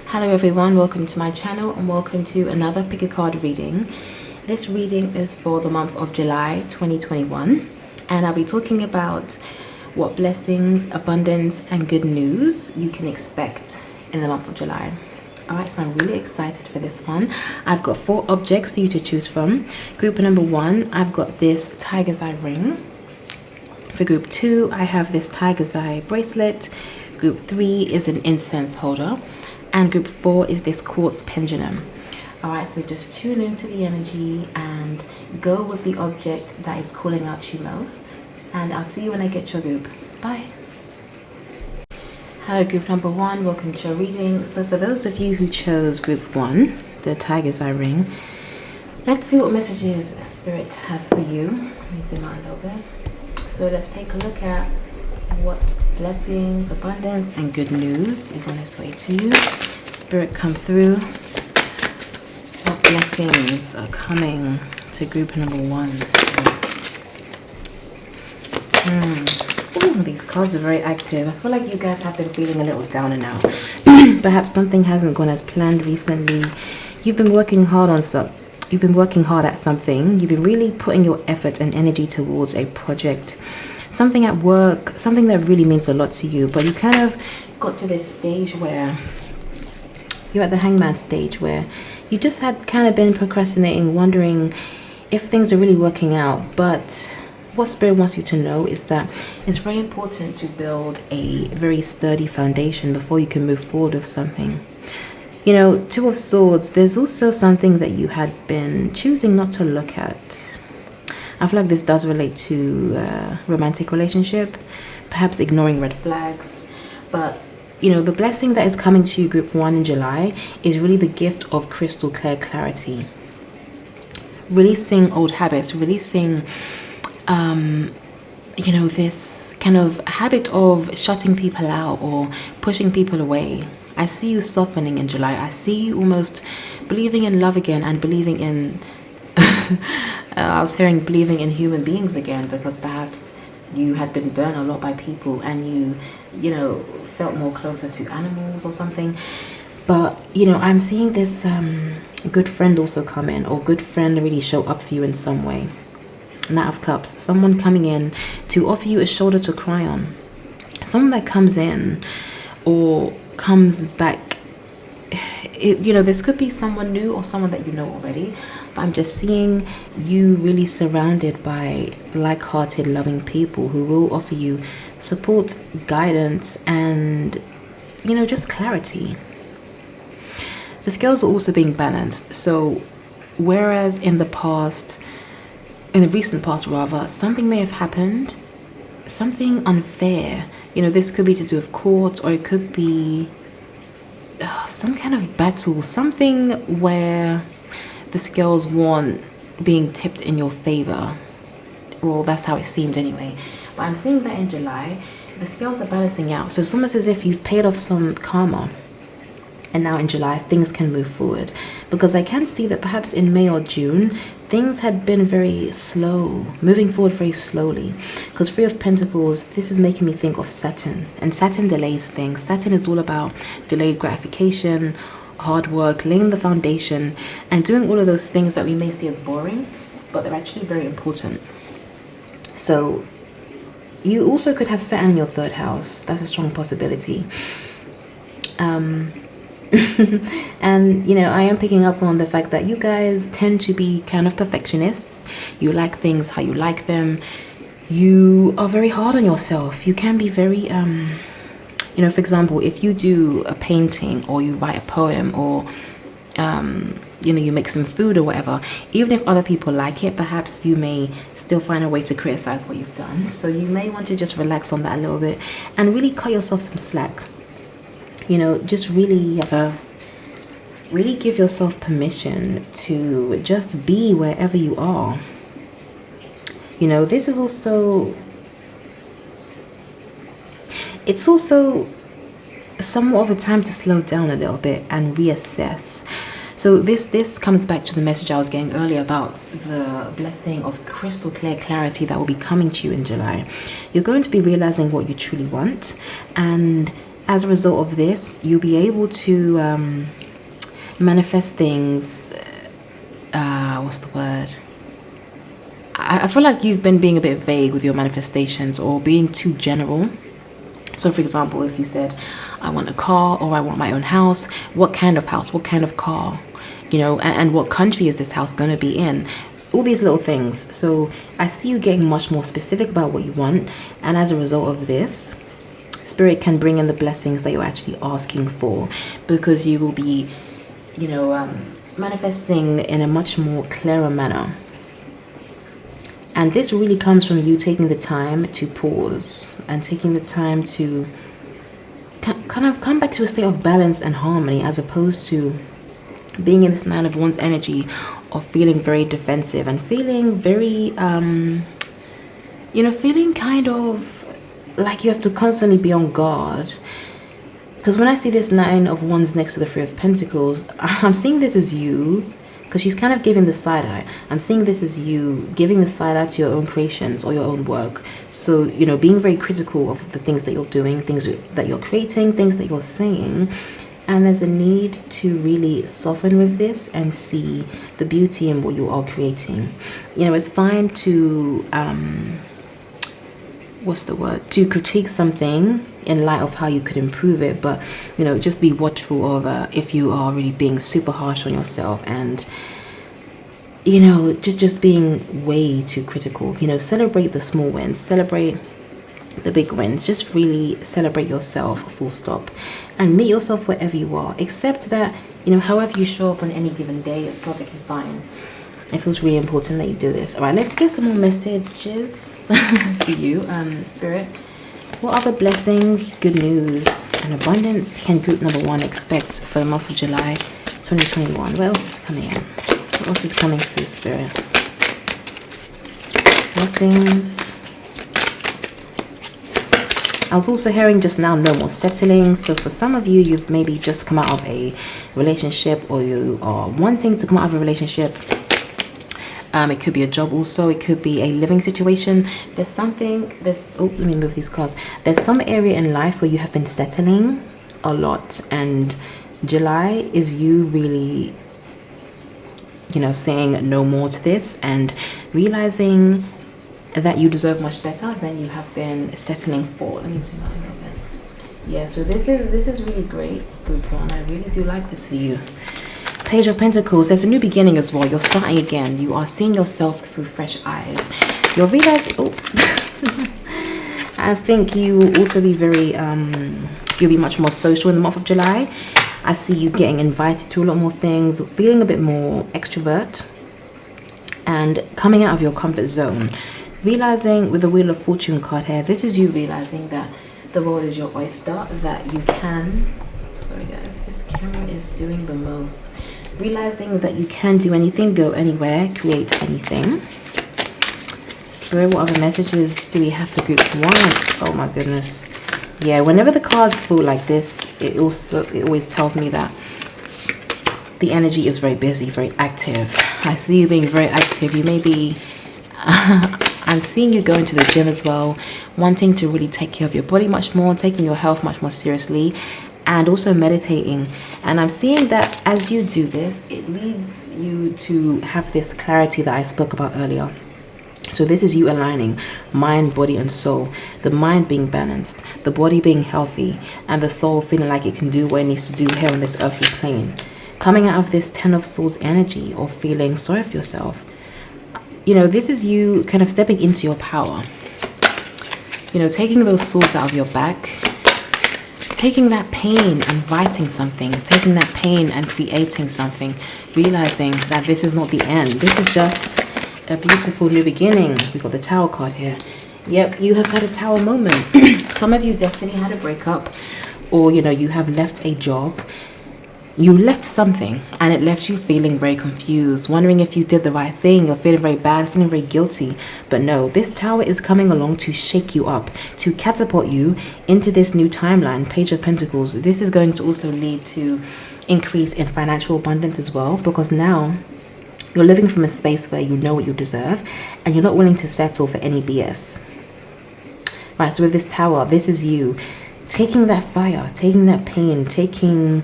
Hello everyone, welcome to my channel and welcome to another pick a card reading. This reading is for the month of July 2021 and I'll be talking about what blessings, abundance and good news you can expect in the month of July. Alright, so I'm really excited for this one. I've got 4 objects for you to choose from. Group number 1, I've got this tiger's eye ring. For group 2, I have this tiger's eye bracelet. Group 3 is an incense holder. And group 4 is this quartz pendulum. Alright, so just tune into the energy and go with the object that is calling out to you most. And I'll see you when I get your group. Bye. Hello group number 1, welcome to your reading. So for those of you who chose group 1, the tiger's eye ring, let's see what messages Spirit has for you. Let me zoom out a little bit. So let's take a look at what blessings, abundance and good news is on its way to you. Spirit, come through. What blessings are coming to group number 1? Ooh, these cards are very active. I feel like you guys have been feeling a little down and out. Perhaps something hasn't gone as planned recently. You've been working hard on You've been working hard at something. You've been really putting your effort and energy towards a project. Something at work, something that really means a lot to you, but you kind of got to this stage where you're at the hangman stage where you just had kind of been procrastinating, wondering if things are really working out. But what Spirit wants you to know is that it's very important to build a very sturdy foundation before you can move forward with something. You know, 2 of Swords, there's also something that you had been choosing not to look at. I feel like this does relate to romantic relationship, perhaps ignoring red flags. But, you know, the blessing that is coming to you, group 1 in July, is really the gift of crystal clear clarity. Releasing old habits, releasing, you know, this kind of habit of shutting people out or pushing people away. I see you softening in July. I see you almost believing in love again and believing in... I was hearing believing in human beings again, because perhaps you had been burned a lot by people and you know, felt more closer to animals or something. But, you know, I'm seeing this good friend also come in, or good friend really show up for you in some way. Knight of Cups, someone coming in to offer you a shoulder to cry on. Someone that comes in or comes back. You know, this could be someone new or someone that you know already, but I'm just seeing you really surrounded by like-hearted, loving people who will offer you support, guidance, and, you know, just clarity. The scales are also being balanced. So whereas in the recent past rather, something may have happened, something unfair. You know, this could be to do with court, or it could be some kind of battle, something where the scales weren't being tipped in your favor. Well, that's how it seemed anyway. But I'm seeing that in July, the scales are balancing out. So it's almost as if you've paid off some karma. And now in July, things can move forward. Because I can see that perhaps in May or June, things had been very slow, moving forward very slowly. Because 3 of Pentacles, this is making me think of Saturn. And Saturn delays things. Saturn is all about delayed gratification, hard work, laying the foundation, and doing all of those things that we may see as boring, but they're actually very important. So you also could have Saturn in your 3rd house. That's a strong possibility. And, you know, I am picking up on the fact that you guys tend to be kind of perfectionists. You like things how you like them. You are very hard on yourself. You can be very, you know, for example, if you do a painting or you write a poem or, you know, you make some food or whatever, even if other people like it, perhaps you may still find a way to criticize what you've done. So you may want to just relax on that a little bit and really cut yourself some slack. You know, just really give yourself permission to just be wherever you are. You know, this is also, it's also somewhat of a time to slow down a little bit and reassess. So this comes back to the message I was getting earlier about the blessing of crystal clear clarity that will be coming to you in July. You're going to be realizing what you truly want, and as a result of this, you'll be able to manifest things. What's the word? I feel like you've been being a bit vague with your manifestations or being too general. So for example, if you said, I want a car, or I want my own house, what kind of house, what kind of car, and what country is this house going to be in? All these little things. So I see you getting much more specific about what you want, and as a result of this, Spirit can bring in the blessings that you're actually asking for, because you will be, manifesting in a much more clearer manner. And this really comes from you taking the time to pause and taking the time to kind of come back to a state of balance and harmony, as opposed to being in this 9 of Wands energy of feeling very defensive and feeling very, feeling kind of like you have to constantly be on guard. Because when I see this 9 of Wands next to the 3 of Pentacles, I'm seeing this as you, because she's kind of giving the side eye. I'm seeing this as you giving the side eye to your own creations or your own work. So, being very critical of the things that you're doing, things that you're creating, things that you're saying. And there's a need to really soften with this and see the beauty in what you are creating. It's fine to, to critique something in light of how you could improve it, but just be watchful of if you are really being super harsh on yourself and just being way too critical. Celebrate the small wins, celebrate the big wins, just really celebrate yourself, full stop, and meet yourself wherever you are. Accept that however you show up on any given day is perfectly fine. It feels really important that you do this. All right, let's get some more messages for you, Spirit. What other blessings, good news, and abundance can group number 1 expect for the month of July 2021? What else is coming in? What else is coming through, Spirit? Blessings. I was also hearing just now, no more settling. So for some of you, you've maybe just come out of a relationship, or you are wanting to come out of a relationship. It could be a job also. It could be a living situation. Let me move these cards. There's some area in life where you have been settling a lot, and July is you really, saying no more to this and realizing that you deserve much better than you have been settling for. Let me zoom out a little bit. Yeah, so this is really great, group 1. I really do like this for you. Page of Pentacles, there's a new beginning as well. You're starting again. You are seeing yourself through fresh eyes. You're realizing, I think you will also be very, you'll be much more social in the month of July. I see you getting invited to a lot more things, feeling a bit more extrovert, and coming out of your comfort zone. Realizing with the Wheel of Fortune card here, this is you realizing that the world is your oyster, that you can, sorry guys, this camera is doing the most. Realizing that you can do anything, go anywhere, create anything. Spirit, what other messages do we have for group 1? Oh my goodness. Yeah, whenever the cards fall like this, it always tells me that the energy is very busy, very active. I see you being very active. You may be I'm seeing you going to the gym as well, wanting to really take care of your body much more, taking your health much more seriously, and also meditating. And I'm seeing that as you do this, it leads you to have this clarity that I spoke about earlier. So this is you aligning mind, body, and soul. The mind being balanced, the body being healthy, and the soul feeling like it can do what it needs to do here on this earthly plane. Coming out of this 10 of Swords energy or feeling sorry for yourself. This is you kind of stepping into your power. Taking those swords out of your back, taking that pain and writing something, taking that pain and creating something, realizing that this is not the end. This is just a beautiful new beginning. We've got the Tower card here. Yep, you have had a Tower moment. Some of you definitely had a breakup, or you have left a job. You left something and it left you feeling very confused, wondering if you did the right thing. You're feeling very bad, feeling very guilty. But no, this Tower is coming along to shake you up, to catapult you into this new timeline. Page of Pentacles. This is going to also lead to increase in financial abundance as well, because now you're living from a space where you know what you deserve and you're not willing to settle for any BS. Right, so with this Tower, this is you taking that fire, taking that pain, taking,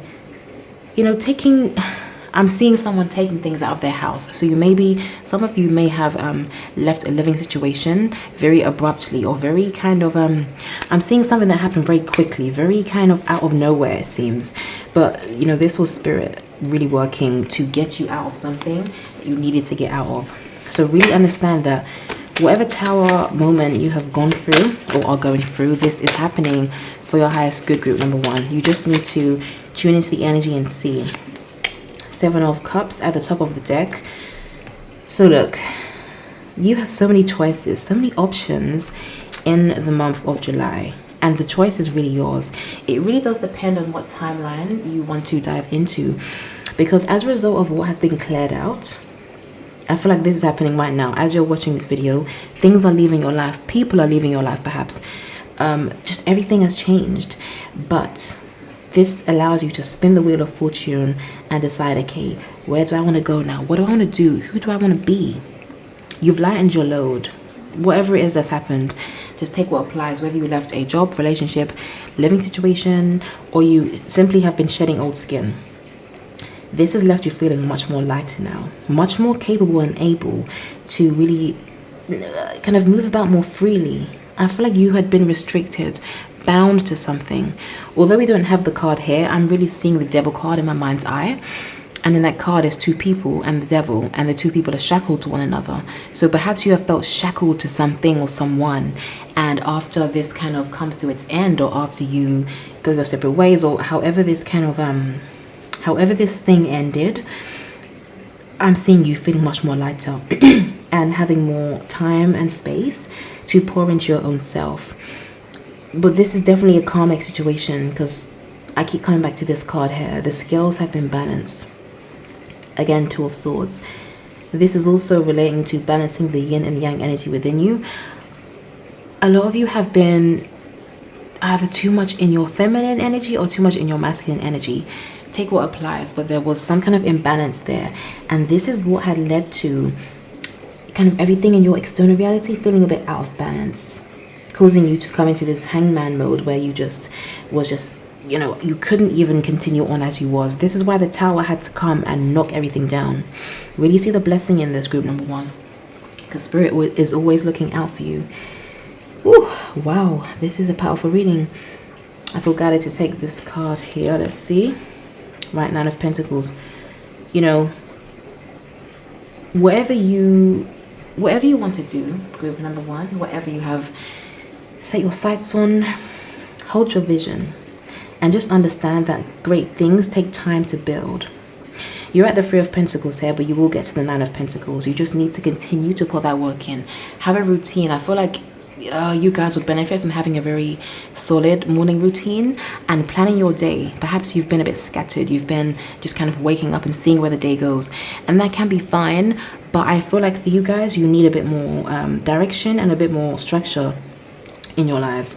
I'm seeing someone taking things out of their house. So some of you may have left a living situation very abruptly, or very kind of, I'm seeing something that happened very quickly, very kind of out of nowhere, it seems. But, this was spirit really working to get you out of something that you needed to get out of. So really understand that whatever tower moment you have gone through or are going through, this is happening for your highest good, group number 1. You just need to tune into the energy and see. 7 of Cups at the top of the deck. So look, you have so many choices, so many options in the month of July, and the choice is really yours. It really does depend on what timeline you want to dive into, because as a result of what has been cleared out, I feel like this is happening right now. As you're watching this video, things are leaving your life, people are leaving your life perhaps, just everything has changed. But this allows you to spin the wheel of fortune and decide, okay, where do I want to go now? What do I want to do? Who do I want to be? You've lightened your load. Whatever it is that's happened, just take what applies, whether you left a job, relationship, living situation, or you simply have been shedding old skin. This has left you feeling much more lighter now, much more capable and able to really kind of move about more freely. I feel like you had been restricted, bound to something. Although we don't have the card here, I'm really seeing the devil card in my mind's eye, and in that card is 2 people and the devil, and the 2 people are shackled to one another. So perhaps you have felt shackled to something or someone, and after this kind of comes to its end, or after you go your separate ways, or however this kind of however this thing ended, I'm seeing you feeling much more lighter and having more time and space to pour into your own self. But this is definitely a karmic situation, because I keep coming back to this card here. The scales have been balanced. Again, 2 of Swords. This is also relating to balancing the yin and yang energy within you. A lot of you have been either too much in your feminine energy or too much in your masculine energy. Take what applies, but there was some kind of imbalance there. And this is what had led to kind of everything in your external reality feeling a bit out of balance, causing you to come into this hangman mode where you you couldn't even continue on as you was. This is why the Tower had to come and knock everything down. Really see the blessing in this, group number 1, because Spirit is always looking out for you. Ooh, wow, this is a powerful reading. I feel guided to take this card here. Let's see. Right, 9 of Pentacles. Whatever you want to do, group number 1, whatever you have set your sights on, hold your vision, and just understand that great things take time to build. You're at the 3 of Pentacles here, but you will get to the 9 of Pentacles. You just need to continue to put that work in. Have a routine. I feel like you guys would benefit from having a very solid morning routine and planning your day. Perhaps you've been a bit scattered. You've been just kind of waking up and seeing where the day goes, and that can be fine. But I feel like for you guys, you need a bit more direction and a bit more structure in your lives.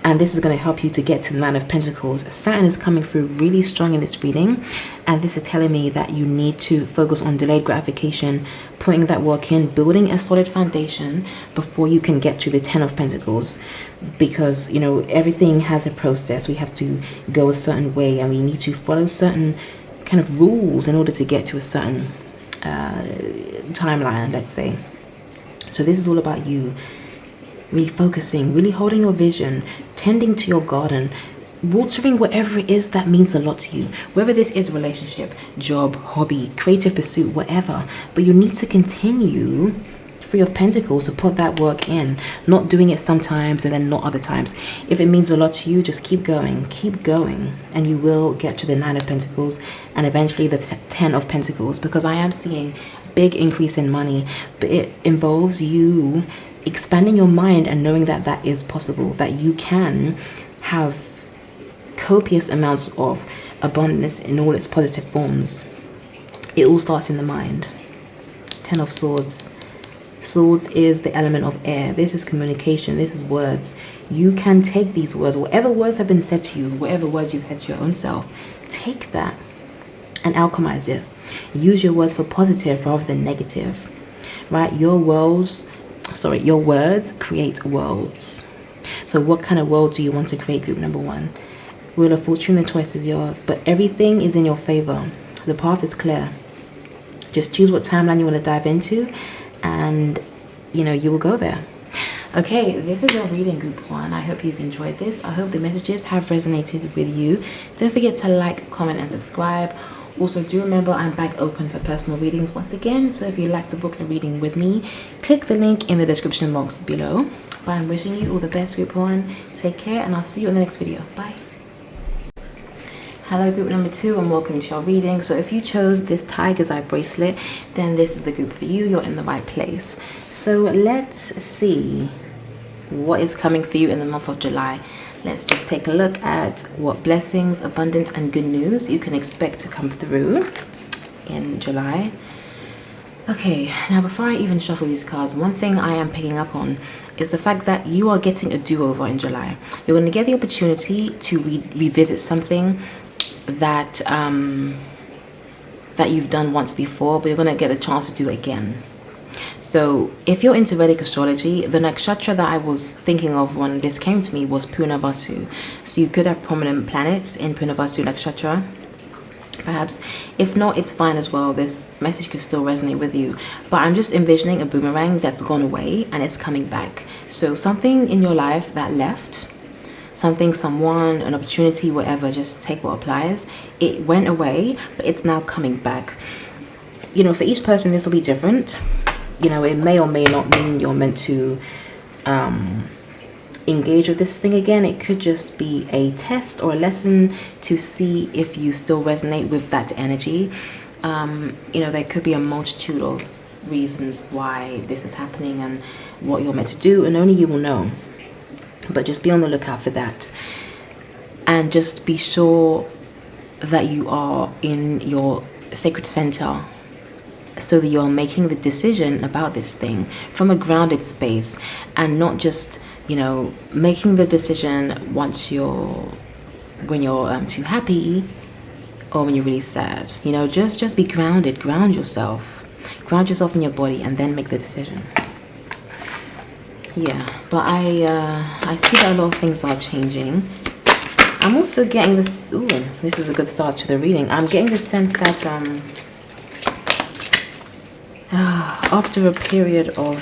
And this is going to help you to get to the 9 of Pentacles. Saturn is coming through really strong in this reading, and this is telling me that you need to focus on delayed gratification, putting that work in, building a solid foundation before you can get to the 10 of Pentacles. Because everything has a process. We have to go a certain way, and we need to follow certain kind of rules in order to get to a certain timeline, let's say. So this is all about you really focusing, really holding your vision, tending to your garden, watering whatever it is that means a lot to you, whether this is relationship, job, hobby, creative pursuit, whatever. But you need to continue, 3 of Pentacles, to put that work in, not doing it sometimes and then not other times. If it means a lot to you, just keep going, and you will get to the 9 of Pentacles and eventually the 10 of Pentacles, because I am seeing big increase in money, but it involves you expanding your mind and knowing that that is possible, that you can have copious amounts of abundance in all its positive forms. It all starts in the mind. 10 of Swords. Swords is the element of air. This is communication. This is words. You can take these words, whatever words have been said to you, whatever words you've said to your own self, take that and alchemize it. Use your words for positive rather than negative, right? Your words create worlds. So what kind of world do you want to create, group number 1? Wheel of Fortune, the choice is yours, but everything is in your favor. The path is clear. Just choose what timeline you want to dive into, and you will go there. Okay, this is your reading, group 1. I hope you've enjoyed this. I hope the messages have resonated with you. Don't forget to like, comment, and subscribe. Also, do remember I'm back open for personal readings once again. So if you'd like to book a reading with me, click the link in the description box below. But I'm wishing you all the best, group 1. Take care, and I'll see you in the next video. Bye. Hello, group number 2, and welcome to your reading. So if you chose this tiger's eye bracelet, then this is the group for you. You're in the right place. So let's see what is coming for you in the month of July. Let's just take a look at what blessings, abundance, and good news you can expect to come through in July. Okay, now before I even shuffle these cards, one thing I am picking up on is the fact that you are getting a do-over in July. You're going to get the opportunity to revisit something that that you've done once before, but you're going to get the chance to do it again. So if you're into Vedic astrology, the nakshatra that I was thinking of when this came to me was Punarvasu. So you could have prominent planets in Punarvasu nakshatra, perhaps. If not, it's fine as well. This message could still resonate with you. But I'm just envisioning a boomerang that's gone away and it's coming back. So something in your life that left, something, someone, an opportunity, whatever, just take what applies. It went away, but it's now coming back. For each person, this will be different. It may or may not mean you're meant to engage with this thing again. It could just be a test or a lesson to see if you still resonate with that energy. There could be a multitude of reasons why this is happening and what you're meant to do, and only you will know. But just be on the lookout for that, and just be sure that you are in your sacred center, so that you're making the decision about this thing from a grounded space, and not just making the decision when you're too happy or when you're really sad. Just be grounded. Ground yourself in your body, and then make the decision. Yeah, but I see that a lot of things are changing. I'm also getting this. Ooh, this is a good start to the reading. I'm getting the sense that after a period of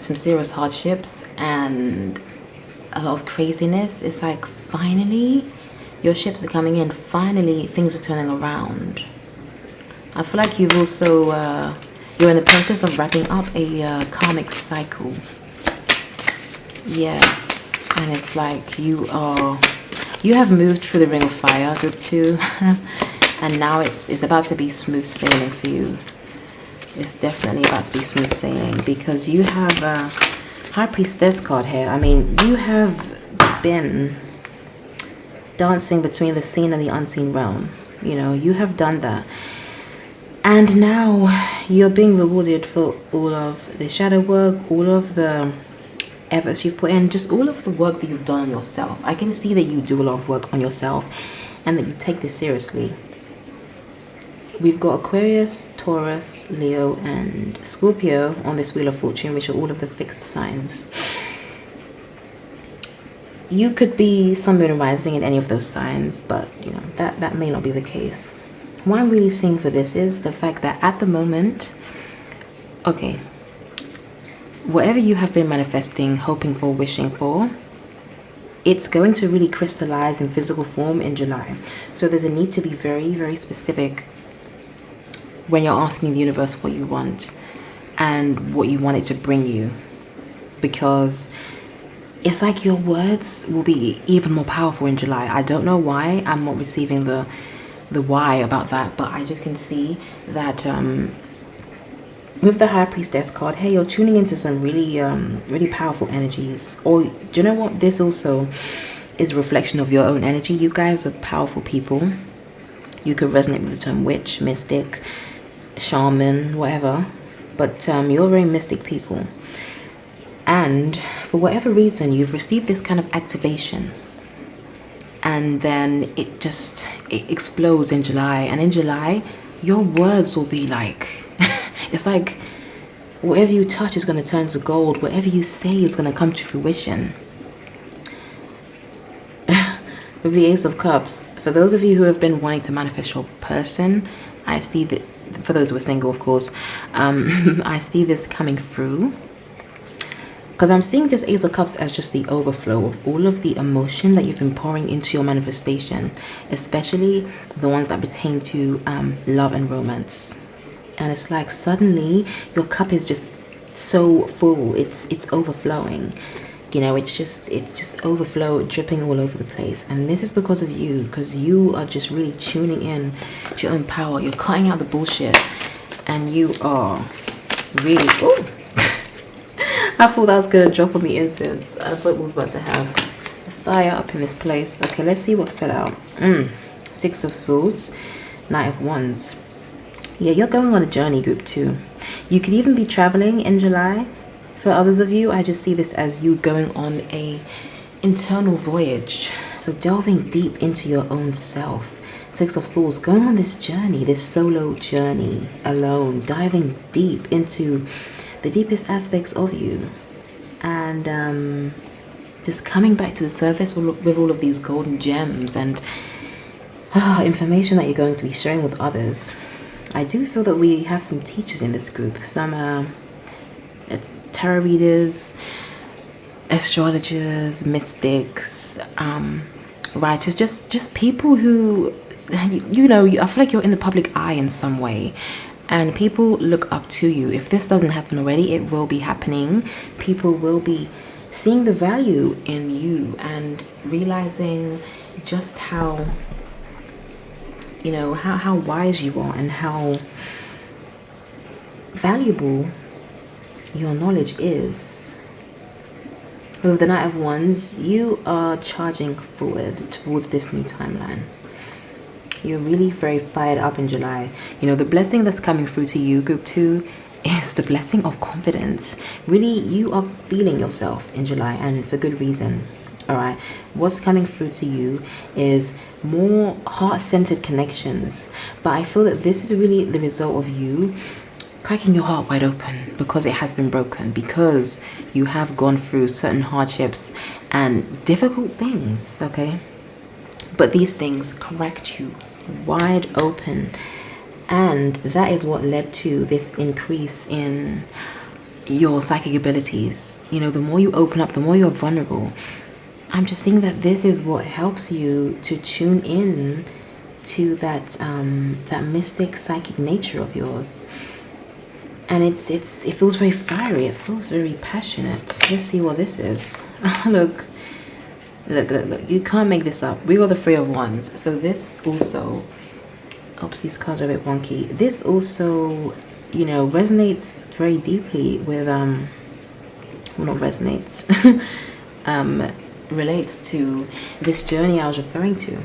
some serious hardships and a lot of craziness, it's like finally your ships are coming in. Finally, things are turning around. I feel like you've also you're in the process of wrapping up a karmic cycle. Yes, and it's like you have moved through the ring of fire, group 2, and now it's about to be smooth sailing for you. It's definitely about to be smooth sailing, because you have a High Priestess card here. I mean, you have been dancing between the seen and the unseen realm. You have done that. And now you're being rewarded for all of the shadow work, all of the efforts you've put in, just all of the work that you've done on yourself. I can see that you do a lot of work on yourself and that you take this seriously. We've got Aquarius, Taurus, Leo, and Scorpio on this Wheel of Fortune, which are all of the fixed signs. You could be Sun, Moon, and Rising in any of those signs, but that may not be the case. What I'm really seeing for this is the fact that at the moment, okay, whatever you have been manifesting, hoping for, wishing for, it's going to really crystallize in physical form in July. So there's a need to be very, very specific when you're asking the universe what you want and what you want it to bring you, because it's like your words will be even more powerful in July. I don't know why I'm not receiving the why about that, but I just can see that with the High Priestess card, hey, you're tuning into some really really powerful energies. Or do you know what, this also is a reflection of your own energy. You guys are powerful people. You could resonate with the term witch, mystic, shaman, whatever, but you're very mystic people, and for whatever reason you've received this kind of activation, and then it explodes in July. And in July your words will be like it's like Whatever you touch is going to turn to gold. Whatever you say is going to come to fruition. With the Ace of Cups, for those of you who have been wanting to manifest your person, I see that, for those who are single, of course, I see this coming through. Because I'm seeing this Ace of Cups as just the overflow of all of the emotion that you've been pouring into your manifestation, especially the ones that pertain to love and romance. And it's like suddenly your cup is just so full, it's overflowing. You know, it's just overflow, dripping all over the place. And this is because of you, because you are just really tuning in to your own power. You're cutting out the bullshit, and you are really, oh, I thought that was gonna drop on the incense. I thought it was about to have a fire up in this place. Okay, let's see what fell out. Six of Swords, Knight of Wands. Yeah, you're going on a journey, group 2. You could even be traveling in July. For others of you, I just see this as you going on a internal voyage. So delving deep into your own self. Six of Swords, going on this journey, this solo journey, alone, diving deep into the deepest aspects of you. And just coming back to the surface with all of these golden gems and information that you're going to be sharing with others. I do feel that we have some teachers in this group. Some tarot readers, astrologers, mystics, writers, just people who, you know, I feel like you're in the public eye in some way, and people look up to you. If this doesn't happen already, it will be happening. People will be seeing the value in you and realizing just how, you know, how wise you are and how valuable your knowledge is. With the Knight of Wands, you are charging forward towards this new timeline. You're really very fired up in July. You know, the blessing that's coming through to you, group 2, is the blessing of confidence. Really, you are feeling yourself in July, and for good reason. All right, what's coming through to you is more heart-centered connections, but I feel that this is really the result of you cracking your heart wide open because it has been broken, because you have gone through certain hardships and difficult things, okay? But these things cracked you wide open, and that is what led to this increase in your psychic abilities. You know, the more you open up, the more you're vulnerable. I'm just seeing that this is what helps you to tune in to that that mystic psychic nature of yours. And it feels very fiery, it feels very passionate. Let's see what this is. Look, you can't make this up. We got the Three of Wands. So this also, oops, these cards are a bit wonky. This also, you know, resonates very deeply with well, not resonates, relates to this journey I was referring to.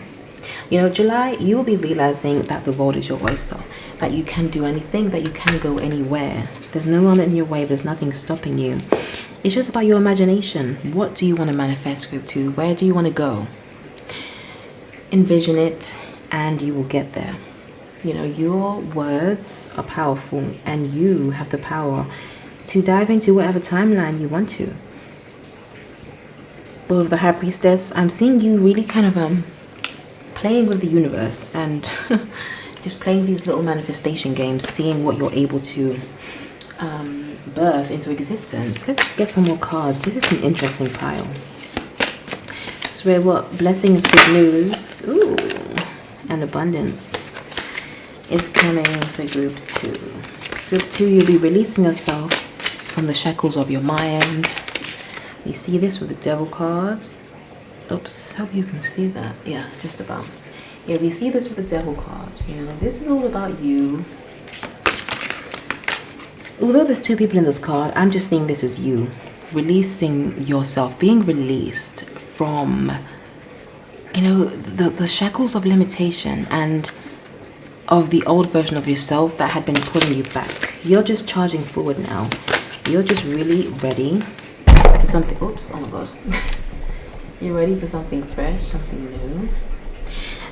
You know, July, you will be realizing that the world is your oyster, that you can do anything, that you can go anywhere. There's no one in your way, there's nothing stopping you. It's just about your imagination. What do you want to manifest, group 2? Where do you want to go? Envision it and you will get there. You know, your words are powerful, and you have the power to dive into whatever timeline you want to. But with the High Priestess, I'm seeing you really kind of playing with the universe and just playing these little manifestation games, seeing what you're able to birth into existence. Let's get some more cards. This is an interesting pile. Swear what? Blessings, good news, ooh, and abundance is coming for group 2. Group 2, you'll be releasing yourself from the shackles of your mind. You see this with the Devil card. Oops, hope you can see that. Yeah, just about. Yeah, we see this with the Devil card. You know, this is all about you. Although there's 2 people in this card, I'm just seeing this as you releasing yourself, being released from, you know, the shackles of limitation and of the old version of yourself that had been pulling you back. You're just charging forward now. You're just really ready for something. Oops, oh my god. You're ready for something fresh, something new.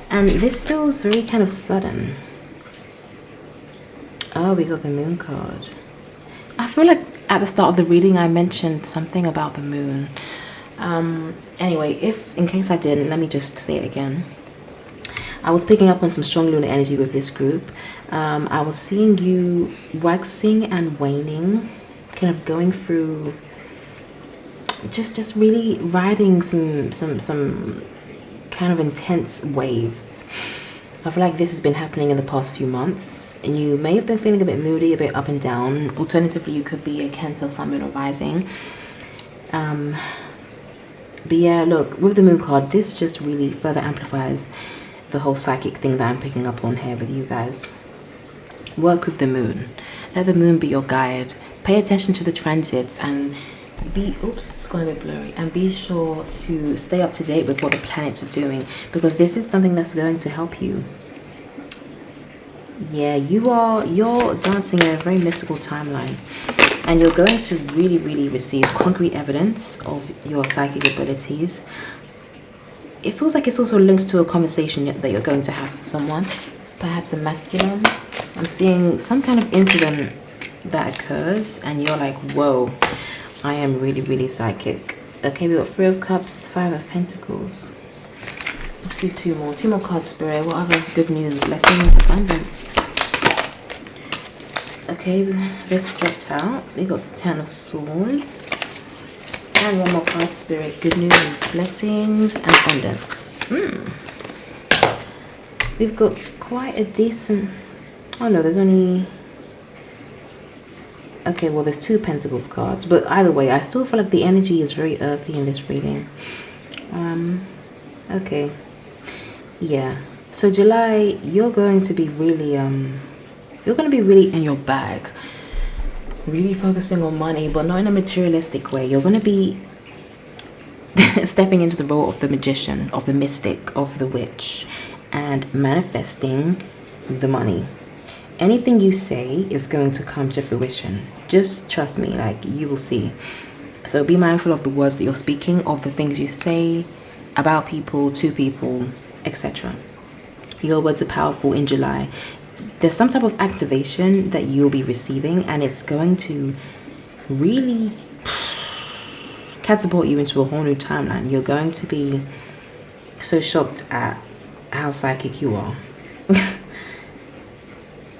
And this feels very kind of sudden. Oh, we got the Moon card. I feel like at the start of the reading I mentioned something about the moon. Anyway, if in case I didn't, let me just say it again. I was picking up on some strong lunar energy with this group. I was seeing you waxing and waning, kind of going through, just really riding some kind of intense waves. I feel like this has been happening in the past few months. And you may have been feeling a bit moody, a bit up and down. Alternatively, you could be a Cancer, Sun, Moon, or Rising. But yeah, look, with the moon card, this just really further amplifies the whole psychic thing that I'm picking up on here with you guys. Work with the moon. Let the moon be your guide. Pay attention to the transits and it's gonna be blurry, and be sure to stay up to date with what the planets are doing, because this is something that's going to help you. Yeah, you're dancing in a very mystical timeline, and you're going to really receive concrete evidence of your psychic abilities. It feels like it's also linked to a conversation that you're going to have with someone, perhaps a masculine. I'm seeing some kind of incident that occurs and you're like, whoa, I am really psychic. Okay, we got 3 of Cups, 5 of Pentacles. Let's do two more cards, Spirit. What other good news, blessings, abundance? Okay, this dropped out. We got the 10 of Swords. And one more card, Spirit. Good news, blessings, and abundance. We've got quite a decent... Oh no, there's only... Okay, well, there's 2 Pentacles cards. But either way, I still feel like the energy is very earthy in this reading. Okay. Yeah. So July, you're going to be really... You're going to be really in your bag. Really focusing on money, but not in a materialistic way. You're going to be stepping into the role of the magician, of the mystic, of the witch, and manifesting the money. Anything you say is going to come to fruition. Just trust me, like, you will see. So be mindful of the words that you're speaking, of the things you say about people, to people, etc. Your words are powerful in July. There's some type of activation that you'll be receiving, and it's going to really catapult you into a whole new timeline. You're going to be so shocked at how psychic you are.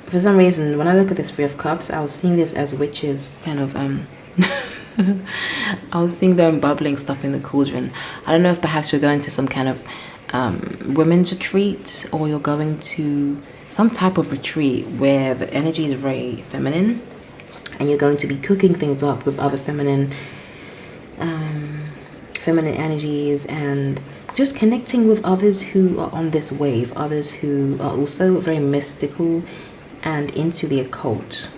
For some reason, when I look at this 3 of Cups, I was seeing this as witches kind of I was seeing them bubbling stuff in the cauldron. I don't know if perhaps you're going to some kind of women's retreat, or you're going to some type of retreat where the energy is very feminine, and you're going to be cooking things up with other feminine energies, and just connecting with others who are on this wave, others who are also very mystical and into the occult.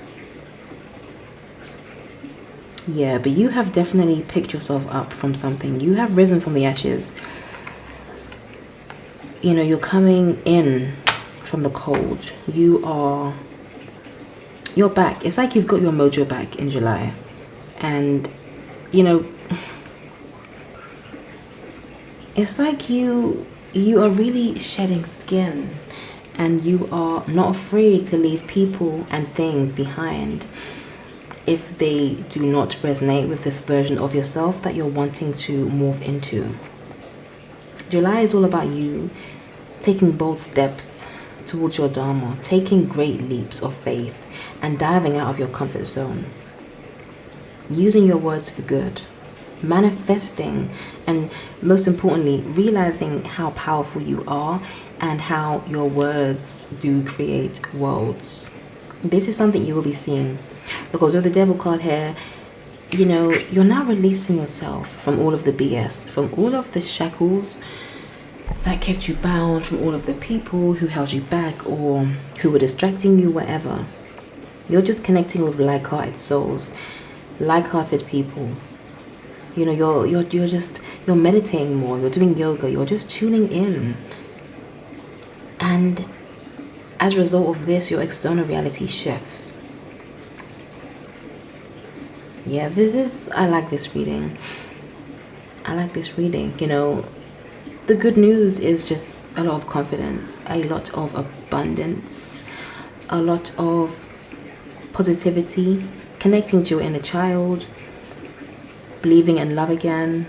Yeah, but you have definitely picked yourself up from something. You have risen from the ashes. You know, you're coming in from the cold. You're back. It's like you've got your mojo back in July. And, you know, it's like you are really shedding skin, and you are not afraid to leave people and things behind if they do not resonate with this version of yourself that you're wanting to morph into. July is all about you taking bold steps towards your Dharma, taking great leaps of faith, and diving out of your comfort zone. Using your words for good, manifesting, and most importantly, realizing how powerful you are and how your words do create worlds. This is something you will be seeing, because with the Devil card here, you know, you're now releasing yourself from all of the BS, from all of the shackles that kept you bound, from all of the people who held you back or who were distracting you, whatever. You're just connecting with like-hearted souls, like-hearted people. You know, you're meditating more, you're doing yoga, you're just tuning in. And as a result of this, your external reality shifts. Yeah, I like this reading. You know, the good news is just a lot of confidence, a lot of abundance, a lot of positivity, connecting to your inner child, believing in love again.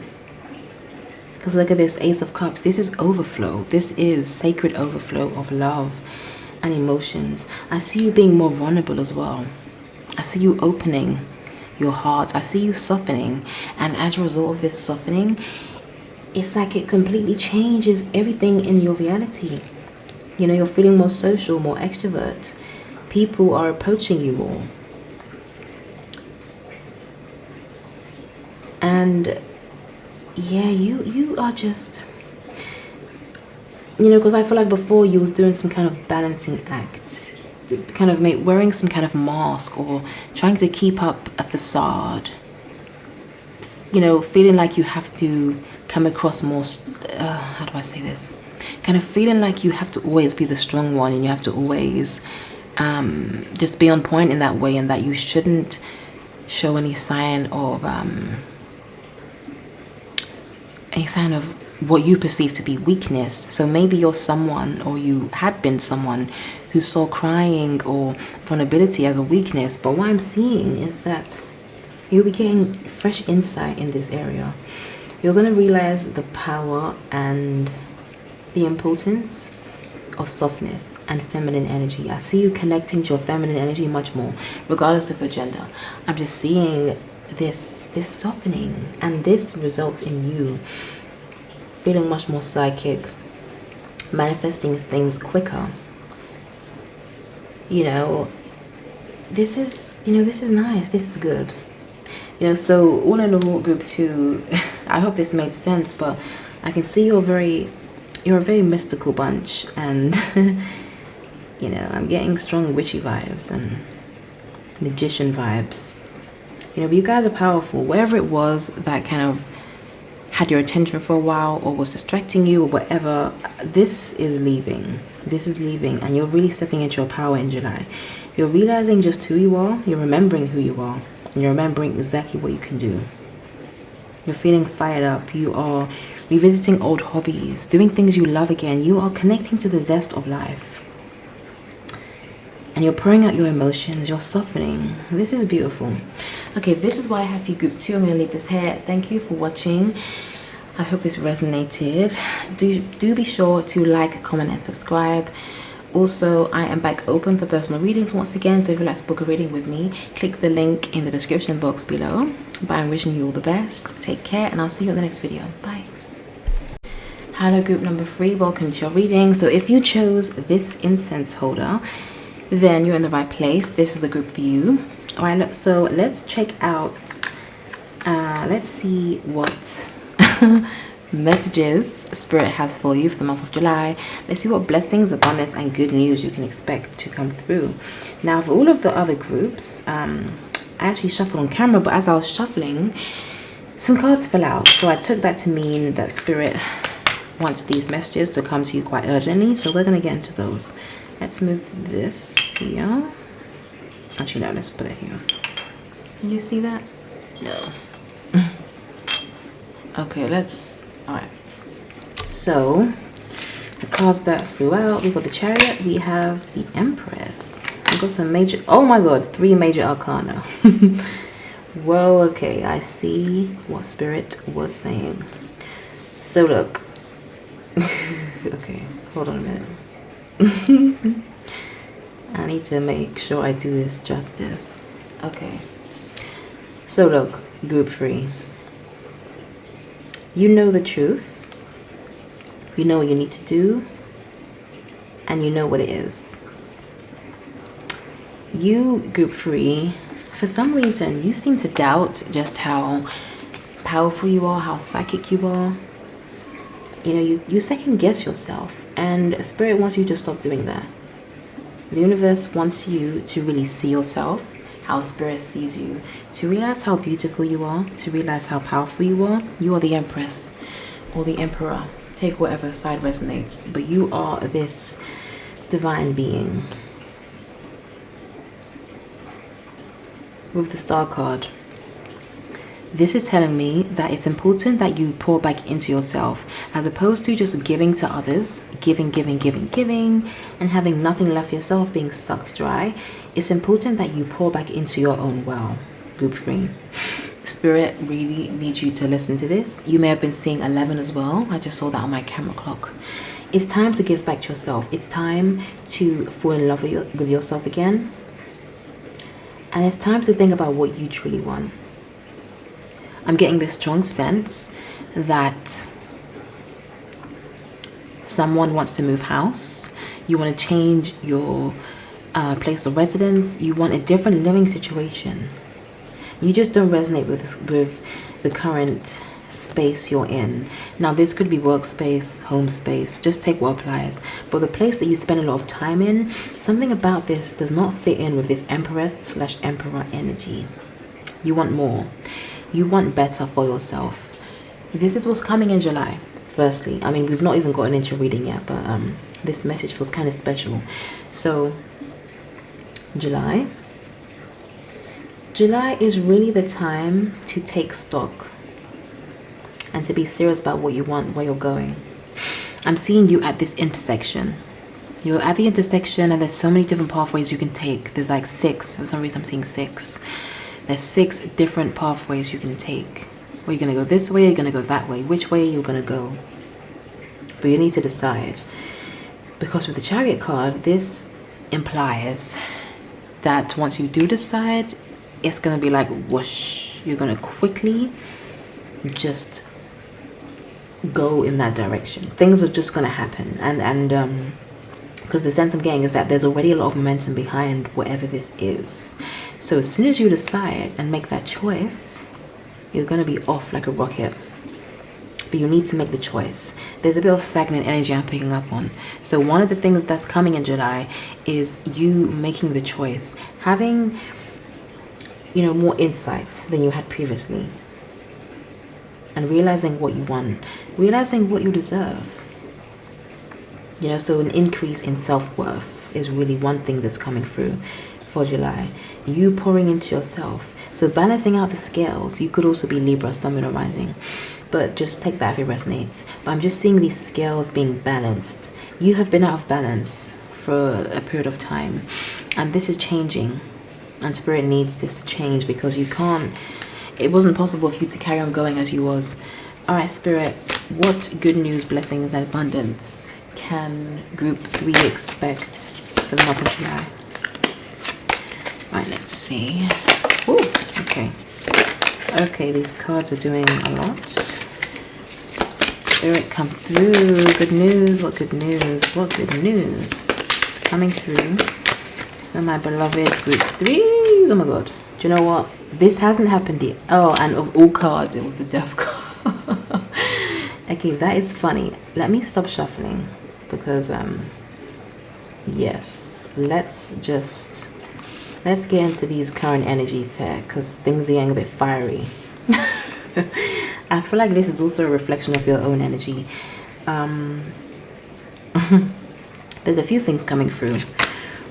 Because look at this Ace of Cups. This is overflow. This is sacred overflow of love and emotions. I see you being more vulnerable as well. I see you opening your heart. I see you softening. And as a result of this softening, it's like it completely changes everything in your reality. You know, you're feeling more social, more extrovert. People are approaching you more. And yeah, you are just, you know, because I feel like before you was doing some kind of balancing act, kind of wearing some kind of mask or trying to keep up a facade, you know, feeling like you have to come across more, how do I say this, kind of feeling like you have to always be the strong one, and you have to always just be on point in that way, and that you shouldn't show any sign of what you perceive to be weakness. So maybe you're someone, or you had been someone, who saw crying or vulnerability as a weakness. But what I'm seeing is that you'll be getting fresh insight in this area. You're going to realize the power and the importance of softness and feminine energy. I see you connecting to your feminine energy much more, regardless of your gender. I'm just seeing this softening, and this results in you feeling much more psychic, manifesting things quicker. You know, this is nice. This is good. You know, so all in all, group 2, I hope this made sense, but I can see you're a very mystical bunch, and you know, I'm getting strong witchy vibes and magician vibes. You know, but you guys are powerful. Whatever it was that kind of had your attention for a while, or was distracting you, or whatever, this is leaving. This is leaving, and you're really stepping into your power in July. You're realizing just who you are. You're remembering who you are, and you're remembering exactly what you can do. You're feeling fired up. You are revisiting old hobbies, doing things you love again. You are connecting to the zest of life. And you're pouring out your emotions, you're softening. This is beautiful. Okay, this is why I have you group 2. I'm going to leave this here. Thank you for watching. I hope this resonated. Do be sure to like, comment, and subscribe. Also, I am back open for personal readings once again, so if you'd like to book a reading with me, click the link in the description box below. But I'm wishing you all the best. Take care, and I'll see you in the next video. Bye. Hello, group number 3. Welcome to your reading. So if you chose this incense holder, then you're in the right place. This is the group for you. All right, so let's check out, let's see what messages Spirit has for you for the month of July. Let's see what blessings, abundance, and good news you can expect to come through. Now, for all of the other groups, I actually shuffled on camera, but as I was shuffling, some cards fell out. So I took that to mean that Spirit wants these messages to come to you quite urgently. So we're going to get into those. Let's move this here. Actually, no, let's put it here. Can you see that? No. Okay, alright. So, the cards that flew out, we've got the Chariot, we have the Empress. We've got some major, oh my god, 3 major arcana. Whoa, okay, I see what Spirit was saying. So look. Okay, hold on a minute. I need to make sure I do this justice. Okay. So look, group 3. You know the truth. You know what you need to do. And you know what it is. You, group 3, for some reason, you seem to doubt just how powerful you are, how psychic you are. You know, you second guess yourself, and Spirit wants you to stop doing that. The universe wants you to really see yourself how Spirit sees you, to realize how beautiful you are, to realize how powerful you are. You are the Empress or the Emperor. Take whatever side resonates, but you are this divine being. With the Star card, This is telling me that it's important that you pour back into yourself, as opposed to just giving to others, giving, and having nothing left for yourself, being sucked dry. It's important that you pour back into your own well. Group 3. Spirit really needs you to listen to this. You may have been seeing 11 as well. I just saw that on my camera clock. It's time to give back to yourself. It's time to fall in love with yourself again. And it's time to think about what you truly want. I'm getting this strong sense that someone wants to move house. You want to change your place of residence. You want a different living situation. You just don't resonate with the current space you're in. Now, this could be workspace, home space, just take what applies. But the place that you spend a lot of time in, something about this does not fit in with this Empress/Emperor energy. You want more. You want better for yourself. This is what's coming in July. Firstly, I mean, we've not even gotten into reading yet, but this message feels kind of special. So, July is really the time to take stock and to be serious about what you want, where you're going. I'm seeing you at this intersection. You're at the intersection, and there's so many different pathways you can take. There's like 6. For some reason, I'm seeing 6. There's 6 different pathways you can take. Are you going to go this way? Or are you going to go that way? Which way are you going to go? But you need to decide. Because with the Chariot card, this implies that once you do decide, it's going to be like whoosh. You're going to quickly just go in that direction. Things are just going to happen. And because the sense I'm getting is that there's already a lot of momentum behind whatever this is. So as soon as you decide and make that choice, you're going to be off like a rocket. But you need to make the choice. There's a bit of stagnant energy I'm picking up on. So one of the things that's coming in July is you making the choice. Having, more insight than you had previously. And realizing what you want. Realizing what you deserve. So an increase in self-worth is really one thing that's coming through for July. You pouring into yourself. So balancing out the scales. You could also be Libra, Sun, or Rising. But just take that if it resonates. But I'm just seeing these scales being balanced. You have been out of balance for a period of time. And this is changing. And Spirit needs this to change because it wasn't possible for you to carry on going as you was. Alright, Spirit, what good news, blessings, and abundance can Group 3 expect for the month of July? Right, let's see. Ooh, okay. Okay, these cards are doing a lot. Spirit, come through. Good news. What good news? What good news? It's coming through for my beloved Group 3s. Oh my god. Do you know what? This hasn't happened yet. Oh, and of all cards, it was the Death card. Okay, that is funny. Let me stop shuffling because, yes. Let's get into these current energies here because things are getting a bit fiery. I feel like this is also a reflection of your own energy. There's a few things coming through.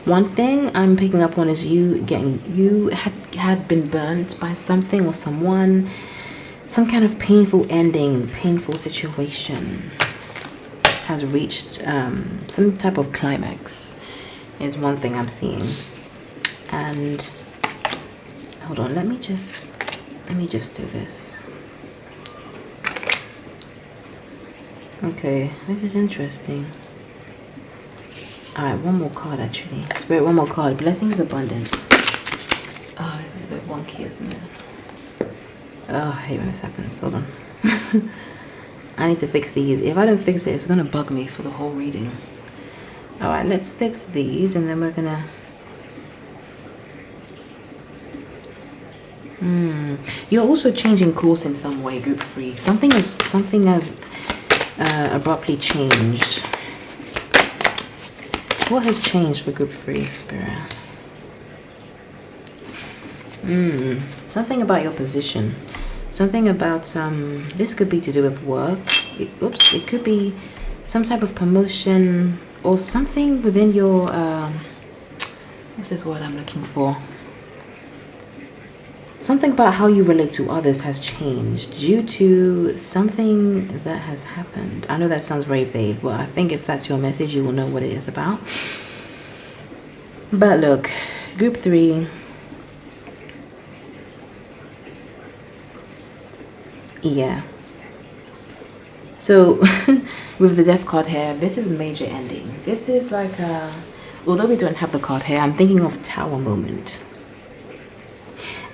One thing I'm picking up on is you had been burnt by something or someone, some kind of painful ending, painful situation has reached some type of climax is one thing I'm seeing. And hold on, let me just do this. Okay, this is interesting. Alright, one more card actually. Spirit, one more card. Blessings, abundance. Oh, this is a bit wonky, isn't it? Oh, I hate when this happens. Hold on. I need to fix these. If I don't fix it, it's gonna bug me for the whole reading. Alright, let's fix these and then we're gonna You're also changing course in some way, Group 3. Something has abruptly changed. What has changed for Group 3, Spirit? Something about your position. Something about, this could be to do with work. It could be some type of promotion or something within your, what's this word I'm looking for? Something about how you relate to others has changed due to something that has happened. I know that sounds very vague, but I think if that's your message, you will know what it is about. But look, group 3. Yeah. So with the death card here, this is major ending. This is like a, although we don't have the card here, I'm thinking of tower moment.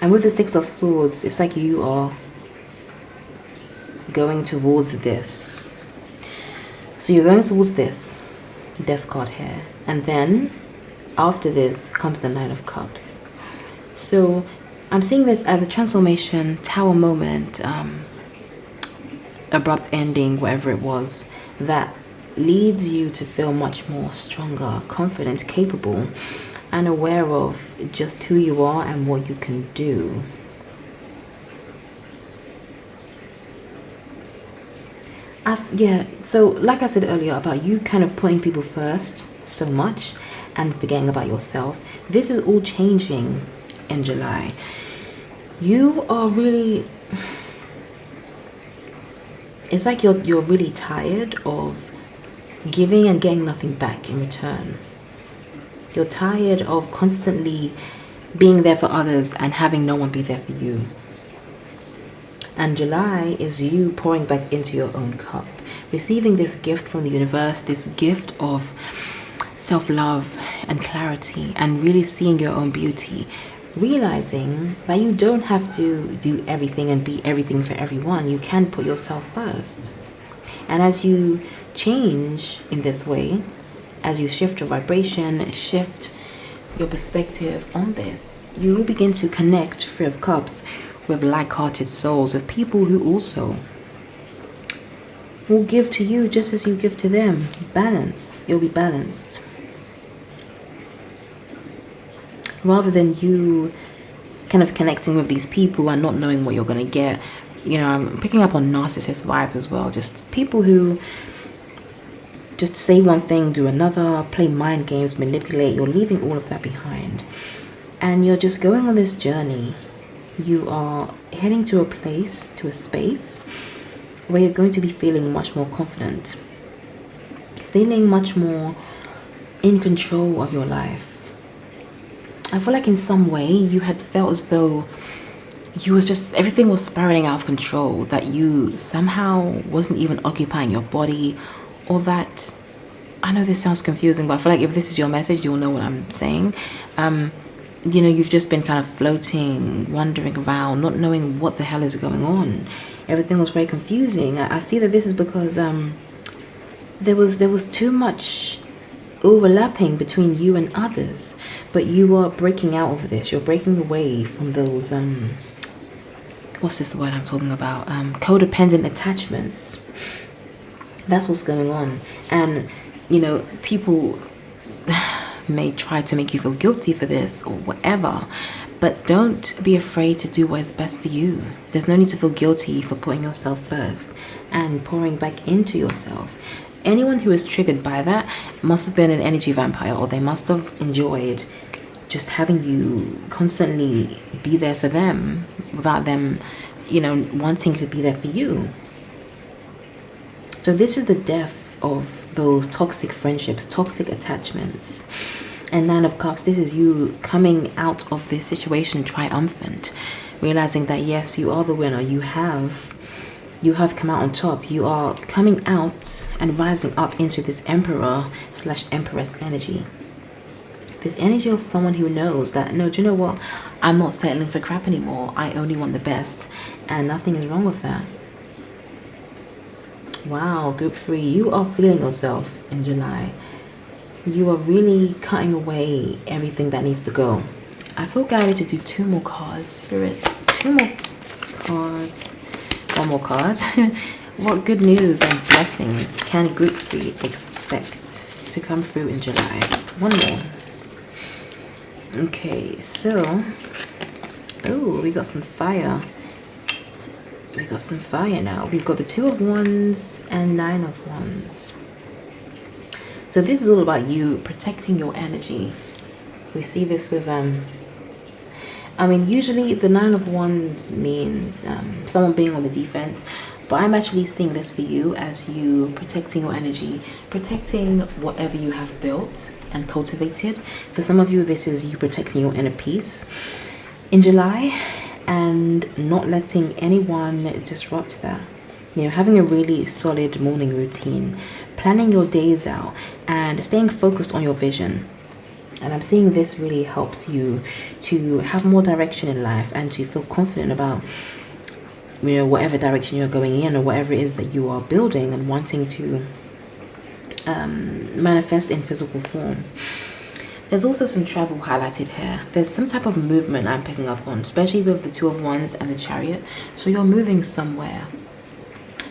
And with the 6 of swords, it's like you are going towards this. So you're going towards this death card here, and then after this comes the 9 of cups. So I'm seeing this as a transformation, tower moment, abrupt ending, whatever it was, that leads you to feel much more stronger, confident, capable, and aware of just who you are and what you can do. Yeah, so like I said earlier about you kind of putting people first so much and forgetting about yourself, this is all changing in July. You are really, it's like you're really tired of giving and getting nothing back in return. You're tired of constantly being there for others and having no one be there for you. And July is you pouring back into your own cup, receiving this gift from the universe, this gift of self-love and clarity, and really seeing your own beauty, realizing that you don't have to do everything and be everything for everyone. You can put yourself first. And as you change in this way, as you shift your vibration, shift your perspective on this, you will begin to connect, Three of Cups, with like-hearted souls, with people who also will give to you just as you give to them. Balance. You'll be balanced. Rather than you kind of connecting with these people and not knowing what you're going to get. You know, I'm picking up on narcissist vibes as well. Just people who just say one thing, do another, play mind games, manipulate. You're leaving all of that behind. And you're just going on this journey. You are heading to a place, to a space, where you're going to be feeling much more confident. Feeling much more in control of your life. I feel like in some way you had felt as though you was just, everything was spiraling out of control, that you somehow wasn't even occupying your body, or that, I know this sounds confusing, but I feel like if this is your message, you'll know what I'm saying. You know, you've just been kind of floating, wandering around, not knowing what the hell is going on. Everything was very confusing. I see that this is because there was too much overlapping between you and others, but you are breaking out of this. You're breaking away from those what's this word I'm talking about, codependent attachments. That's what's going on. And you know, people may try to make you feel guilty for this or whatever, but don't be afraid to do what is best for you. There's no need to feel guilty for putting yourself first and pouring back into yourself. Anyone who is triggered by that must have been an energy vampire, or they must have enjoyed just having you constantly be there for them without them, you know, wanting to be there for you. So this is the death of those toxic friendships, toxic attachments. And Nine of Cups, this is you coming out of this situation triumphant, realizing that yes, you are the winner. You have come out on top. You are coming out and rising up into this emperor/empress energy. This energy of someone who knows that, no, do you know what? I'm not settling for crap anymore. I only want the best, and nothing is wrong with that. Wow, group 3, you are feeling yourself in July. You are really cutting away everything that needs to go. I feel guided to do 2 more cards, Spirit. 2 more cards. 1 more card. What good news and blessings can group 3 expect to come through in July? 1 more. Okay, so, oh, we got some fire. We got some fire now. We've got the 2 of Wands and 9 of Wands. So this is all about you protecting your energy. We see this with I mean, usually the Nine of Wands means someone being on the defense, but I'm actually seeing this for you as you protecting your energy, protecting whatever you have built and cultivated. For some of you, this is you protecting your inner peace in July and not letting anyone disrupt that. You know, having a really solid morning routine, planning your days out, and staying focused on your vision. And I'm seeing this really helps you to have more direction in life and to feel confident about, you know, whatever direction you're going in or whatever it is that you are building and wanting to manifest in physical form. There's also some travel highlighted here. There's some type of movement I'm picking up on, especially with the Two of Wands and the Chariot. So you're moving somewhere.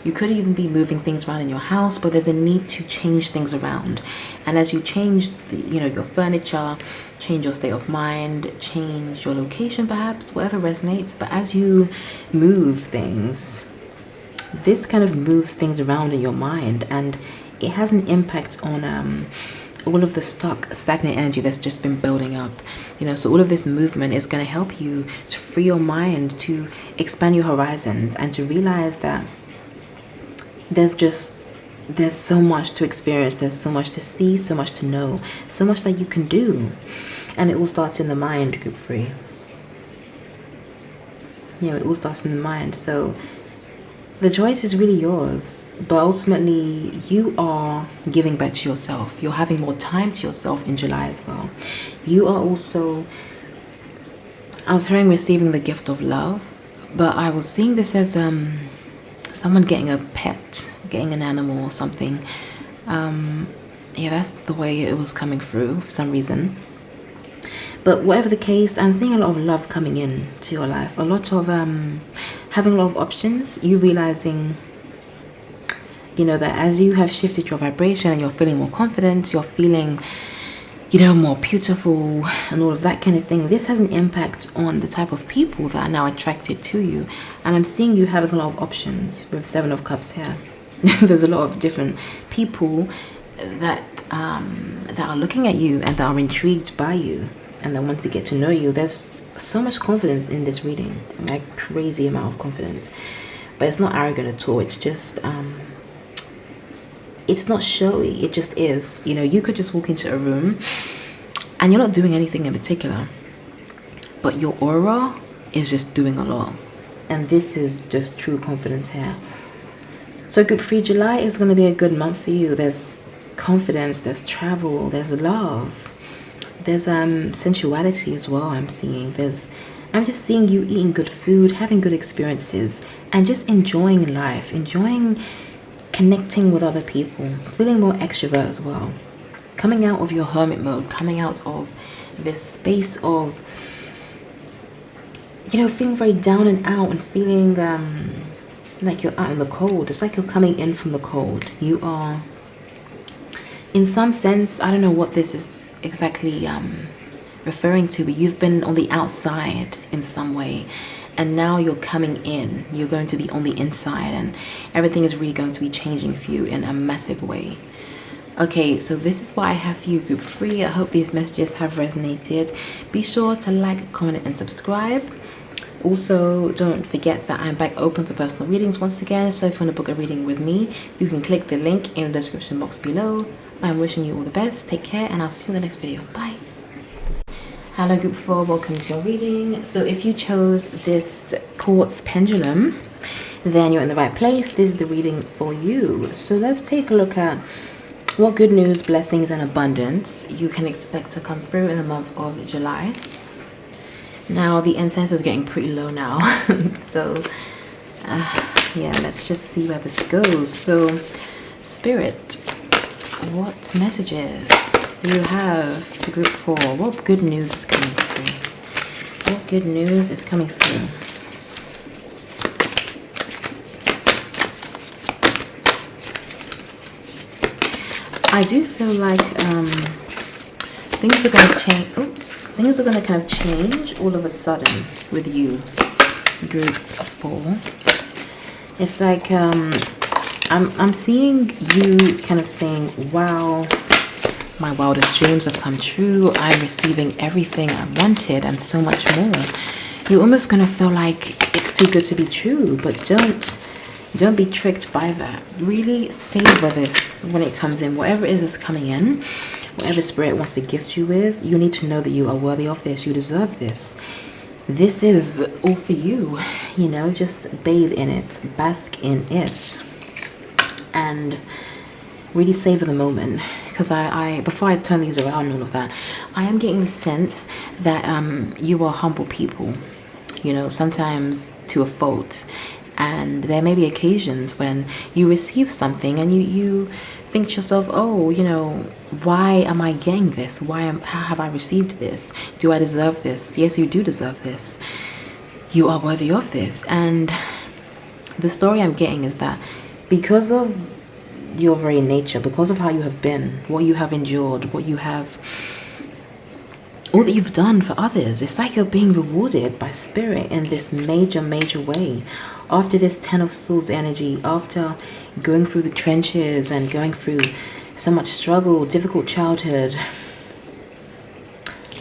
You could even be moving things around in your house, but there's a need to change things around. And as you change, your furniture, change your state of mind, change your location perhaps, whatever resonates. But as you move things, this kind of moves things around in your mind, and it has an impact on all of the stagnant energy that's just been building up. So all of this movement is going to help you to free your mind, to expand your horizons, and to realize that there's so much to experience, there's so much to see, so much to know, so much that you can do. And it all starts in the mind, group 3. It all starts in the mind. So the choice is really yours, but ultimately you are giving back to yourself. You're having more time to yourself in July as well. You are also, I was hearing receiving the gift of love, but I was seeing this as someone getting a pet, getting an animal or something. That's the way it was coming through for some reason. But whatever the case, I'm seeing a lot of love coming in to your life. A lot of having a lot of options. You realizing, that as you have shifted your vibration and you're feeling more confident, you're feeling, more beautiful and all of that kind of thing. This has an impact on the type of people that are now attracted to you. And I'm seeing you having a lot of options with 7 of Cups here. There's a lot of different people that are looking at you and that are intrigued by you and that want to get to know you. There's so much confidence in this reading, like crazy amount of confidence. But it's not arrogant at all. It's just it's not showy, it just is. You could just walk into a room and you're not doing anything in particular, but your aura is just doing a lot. And this is just true confidence here. So group 3, July is going to be a good month for you. There's confidence, there's travel, there's love, there's sensuality as well. I'm just seeing you eating good food, having good experiences, and just enjoying life, enjoying connecting with other people, feeling more extrovert as well, coming out of your hermit mode, coming out of this space of feeling very down and out and feeling like you're out in the cold. It's like you're coming in from the cold. You are, in some sense, I don't know what this is exactly referring to, but you've been on the outside in some way. And now you're coming in. You're going to be on the inside, and everything is really going to be changing for you in a massive way. Okay, so this is what I have for you, group 3. I hope these messages have resonated. Be sure to like, comment, and subscribe. Also, don't forget that I'm back open for personal readings once again. So if you want to book a reading with me, you can click the link in the description box below. I'm wishing you all the best. Take care, and I'll see you in the next video. Bye. Hello group 4, welcome to your reading. So if you chose this quartz pendulum, then you're in the right place. This is the reading for you. So let's take a look at what good news, blessings, and abundance you can expect to come through in the month of July. Now the incense is getting pretty low now. So let's just see where this goes. So Spirit, what messages do you have for group 4? What good news is coming through? What good news is coming through? I do feel like things are going to change. Things are going to kind of change all of a sudden with you, group 4. It's like I'm seeing you kind of saying, wow, My wildest dreams have come true. I'm receiving everything I wanted and so much more. You're almost gonna feel like it's too good to be true, but don't be tricked by that. Really savor this when it comes in. Whatever it is that's coming in, whatever spirit wants to gift you with, you need to know that you are worthy of this. You deserve this. This is all for you. You know, just bathe in it, bask in it, and really savor the moment. Because I before I turn these around and all of that, I am getting the sense that you are humble people, you know, sometimes to a fault. And there may be occasions when you receive something and you think to yourself, oh, you know, why am I getting this? How have I received this? Do I deserve this? Yes, you do deserve this. You are worthy of this. And the story I'm getting is that because of your very nature, because of how you have been, what you have endured, all that you've done for others, it's like you're being rewarded by spirit in this major way. After this 10 of Swords energy, after going through the trenches and going through so much struggle, difficult childhood,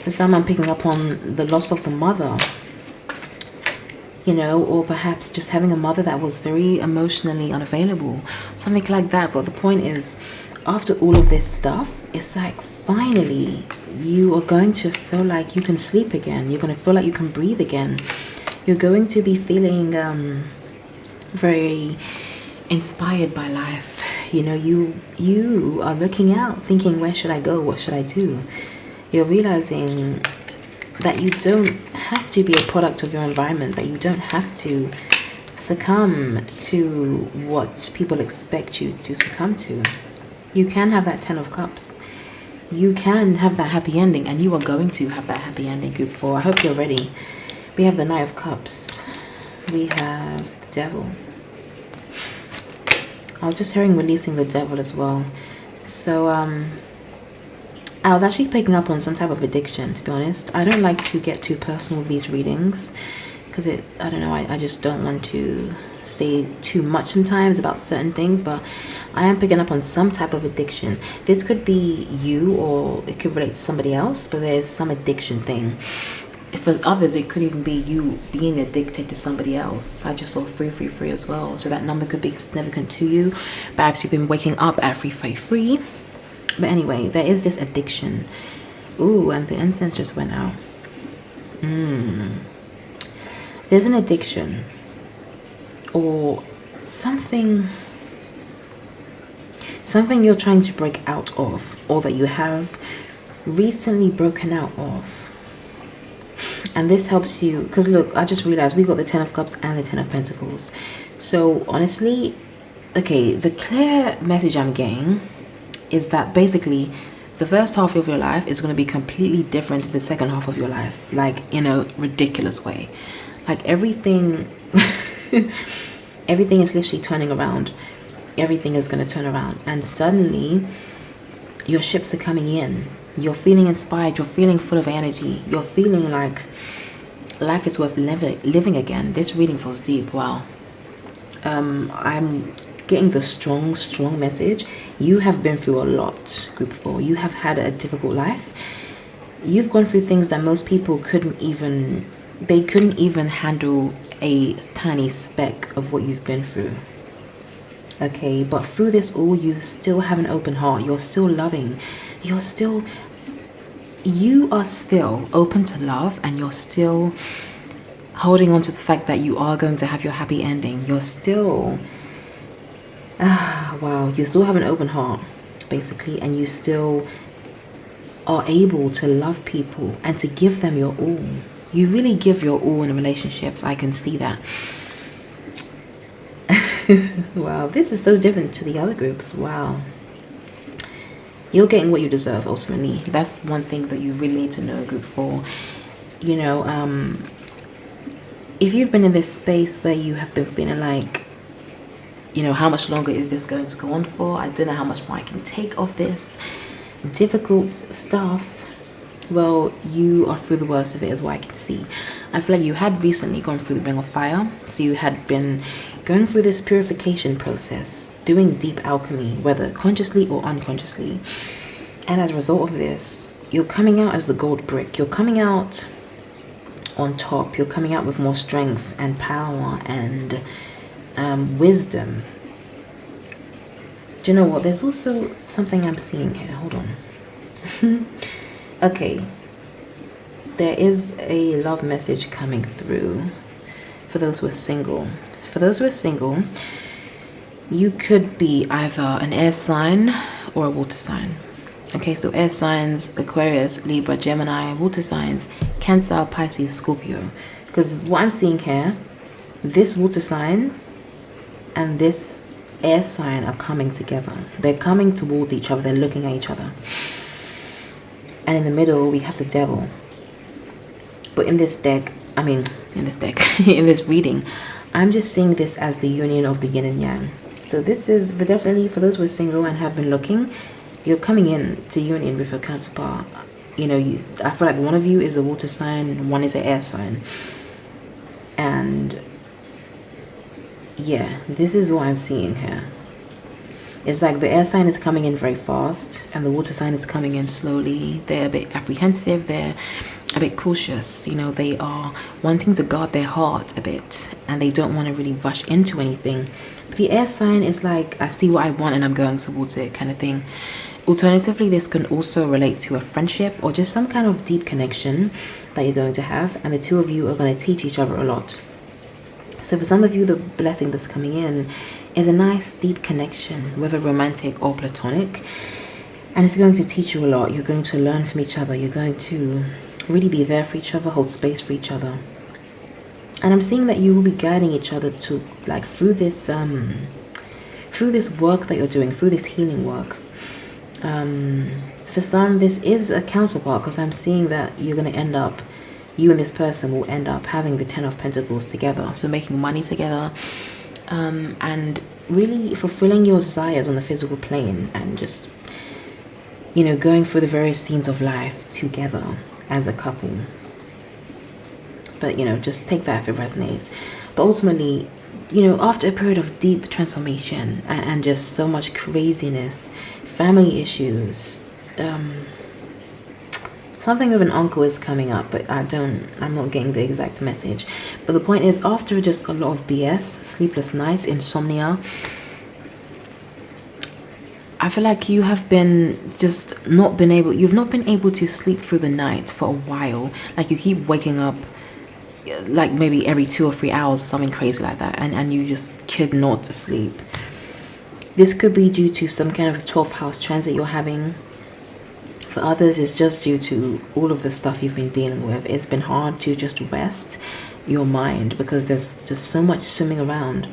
for some I'm picking up on the loss of the mother, you know, or perhaps just having a mother that was very emotionally unavailable, something like that. But the point is, after all of this stuff, it's like finally you are going to feel like you can sleep again. You're going to feel like you can breathe again. You're going to be feeling very inspired by life. You know, you are looking out, thinking, where should I go? What should I do? You're realizing that you don't have to be a product of your environment, that you don't have to succumb to what people expect you to succumb to. You can have that 10 of Cups. You can have that happy ending, and you are going to have that happy ending, group 4. I hope you're ready. We have the Knight of Cups. We have the Devil. I was just hearing releasing the Devil as well. So, I was actually picking up on some type of addiction, to be honest. I don't like to get too personal with these readings because I don't know, I just don't want to say too much sometimes about certain things, but I am picking up on some type of addiction. This could be you, or it could relate to somebody else, but there's some addiction thing. For others, it could even be you being addicted to somebody else. I just saw 333 as well, so that number could be significant to you. Perhaps you've been waking up at 333. But anyway, there is this addiction. Ooh, and the incense just went out. There's an addiction or something you're trying to break out of, or that you have recently broken out of. And this helps you, because look, I just realized we got the 10 of Cups and the 10 of Pentacles. So honestly, okay, the clear message I'm getting is that basically the first half of your life is going to be completely different to the second half of your life, like in a ridiculous way. Like everything everything is literally turning around. Everything is going to turn around, and suddenly your ships are coming in. You're feeling inspired, you're feeling full of energy, you're feeling like life is worth living again. This reading feels deep. Wow. I'm getting the strong message. You have been through a lot, group 4. You have had a difficult life. You've gone through things that most people couldn't even handle a tiny speck of what you've been through. Okay, but through this all, you still have an open heart. You're still loving. You are still open to love, and you're still holding on to the fact that you are going to have your happy ending. You're still wow, you still have an open heart, basically, and you still are able to love people and to give them your all. You really give your all in relationships. I can see that. Wow, this is so different to the other groups. Wow. You're getting what you deserve, ultimately. That's one thing that you really need to know, group 4. You know, if you've been in this space where you have been feeling like, you know, how much longer is this going to go on for? I don't know how much more I can take of this difficult stuff. Well, you are through the worst of it, is what I can see. I feel like you had recently gone through the Ring of Fire. So you had been going through this purification process, doing deep alchemy, whether consciously or unconsciously. And as a result of this, you're coming out as the gold brick. You're coming out on top. You're coming out with more strength and power and wisdom. Do you know what? There's also something I'm seeing here. Hold on. Okay. There is a love message coming through for those who are single. For those who are single, you could be either an air sign or a water sign. Okay, so air signs, Aquarius, Libra, Gemini, water signs, Cancer, Pisces, Scorpio. Because what I'm seeing here, this water sign and this air sign are coming together. They're coming towards each other. They're looking at each other. And in the middle, we have the devil. But in this deck, in this reading, I'm just seeing this as the union of the yin and yang. So this is definitely for those who are single and have been looking. You're coming in to union with your counterpart. You know, I feel like one of you is a water sign and one is an air sign. And yeah, this is what I'm seeing here. It's like the air sign is coming in very fast and the water sign is coming in slowly. They're a bit apprehensive. They're a bit cautious. You know, they are wanting to guard their heart a bit and they don't want to really rush into anything. But the air sign is like, I see what I want and I'm going towards it kind of thing. Alternatively, this can also relate to a friendship or just some kind of deep connection that you're going to have, and the two of you are going to teach each other a lot. So for some of you, the blessing that's coming in is a nice deep connection, whether romantic or platonic, and it's going to teach you a lot. You're going to learn from each other. You're going to really be there for each other, hold space for each other. And I'm seeing that you will be guiding each other to, like, through this work that you're doing, through this healing work. For some, this is a counterpart, because I'm seeing that you're going to end up, you and this person will end up having the 10 of Pentacles together. So making money together, and really fulfilling your desires on the physical plane, and just, you know, going through the various scenes of life together as a couple. But, you know, just take that if it resonates. But ultimately, you know, after a period of deep transformation and just so much craziness, family issues, something of an uncle is coming up, but I'm not getting the exact message. But the point is, after just a lot of BS, sleepless nights, insomnia, I feel like you have been you've not been able to sleep through the night for a while. Like, you keep waking up like maybe every 2 or 3 hours or something crazy like that, and you just could not sleep. This could be due to some kind of 12th house transit you're having. For others, it's just due to all of the stuff you've been dealing with. It's been hard to just rest your mind because there's just so much swimming around.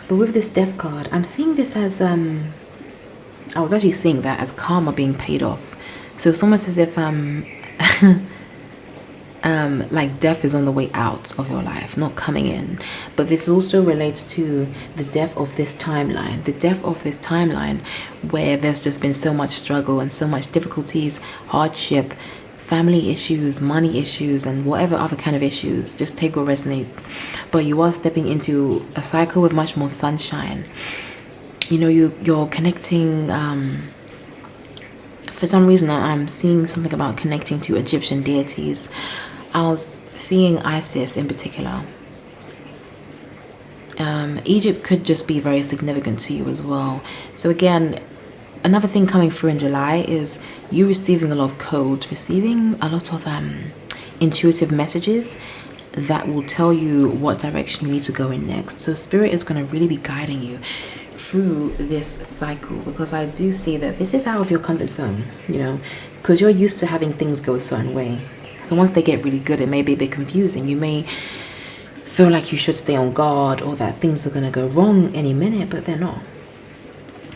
But with this death card, I'm seeing this as I was actually seeing that as karma being paid off. So it's almost as if like death is on the way out of your life, not coming in. But this also relates to the death of this timeline. The death of this timeline where there's just been so much struggle and so much difficulties, hardship, family issues, money issues, and whatever other kind of issues. Just take what resonates. But you are stepping into a cycle with much more sunshine. You know, you're connecting. For some reason, I'm seeing something about connecting to Egyptian deities. I was seeing Isis in particular. Egypt could just be very significant to you as well. So again, another thing coming through in July is you receiving a lot of codes, receiving a lot of intuitive messages that will tell you what direction you need to go in next. So Spirit is going to really be guiding you through this cycle, because I do see that this is out of your comfort zone, you know, because you're used to having things go a certain way. So once they get really good, it may be a bit confusing. You may feel like you should stay on guard, or that things are going to go wrong any minute, but they're not.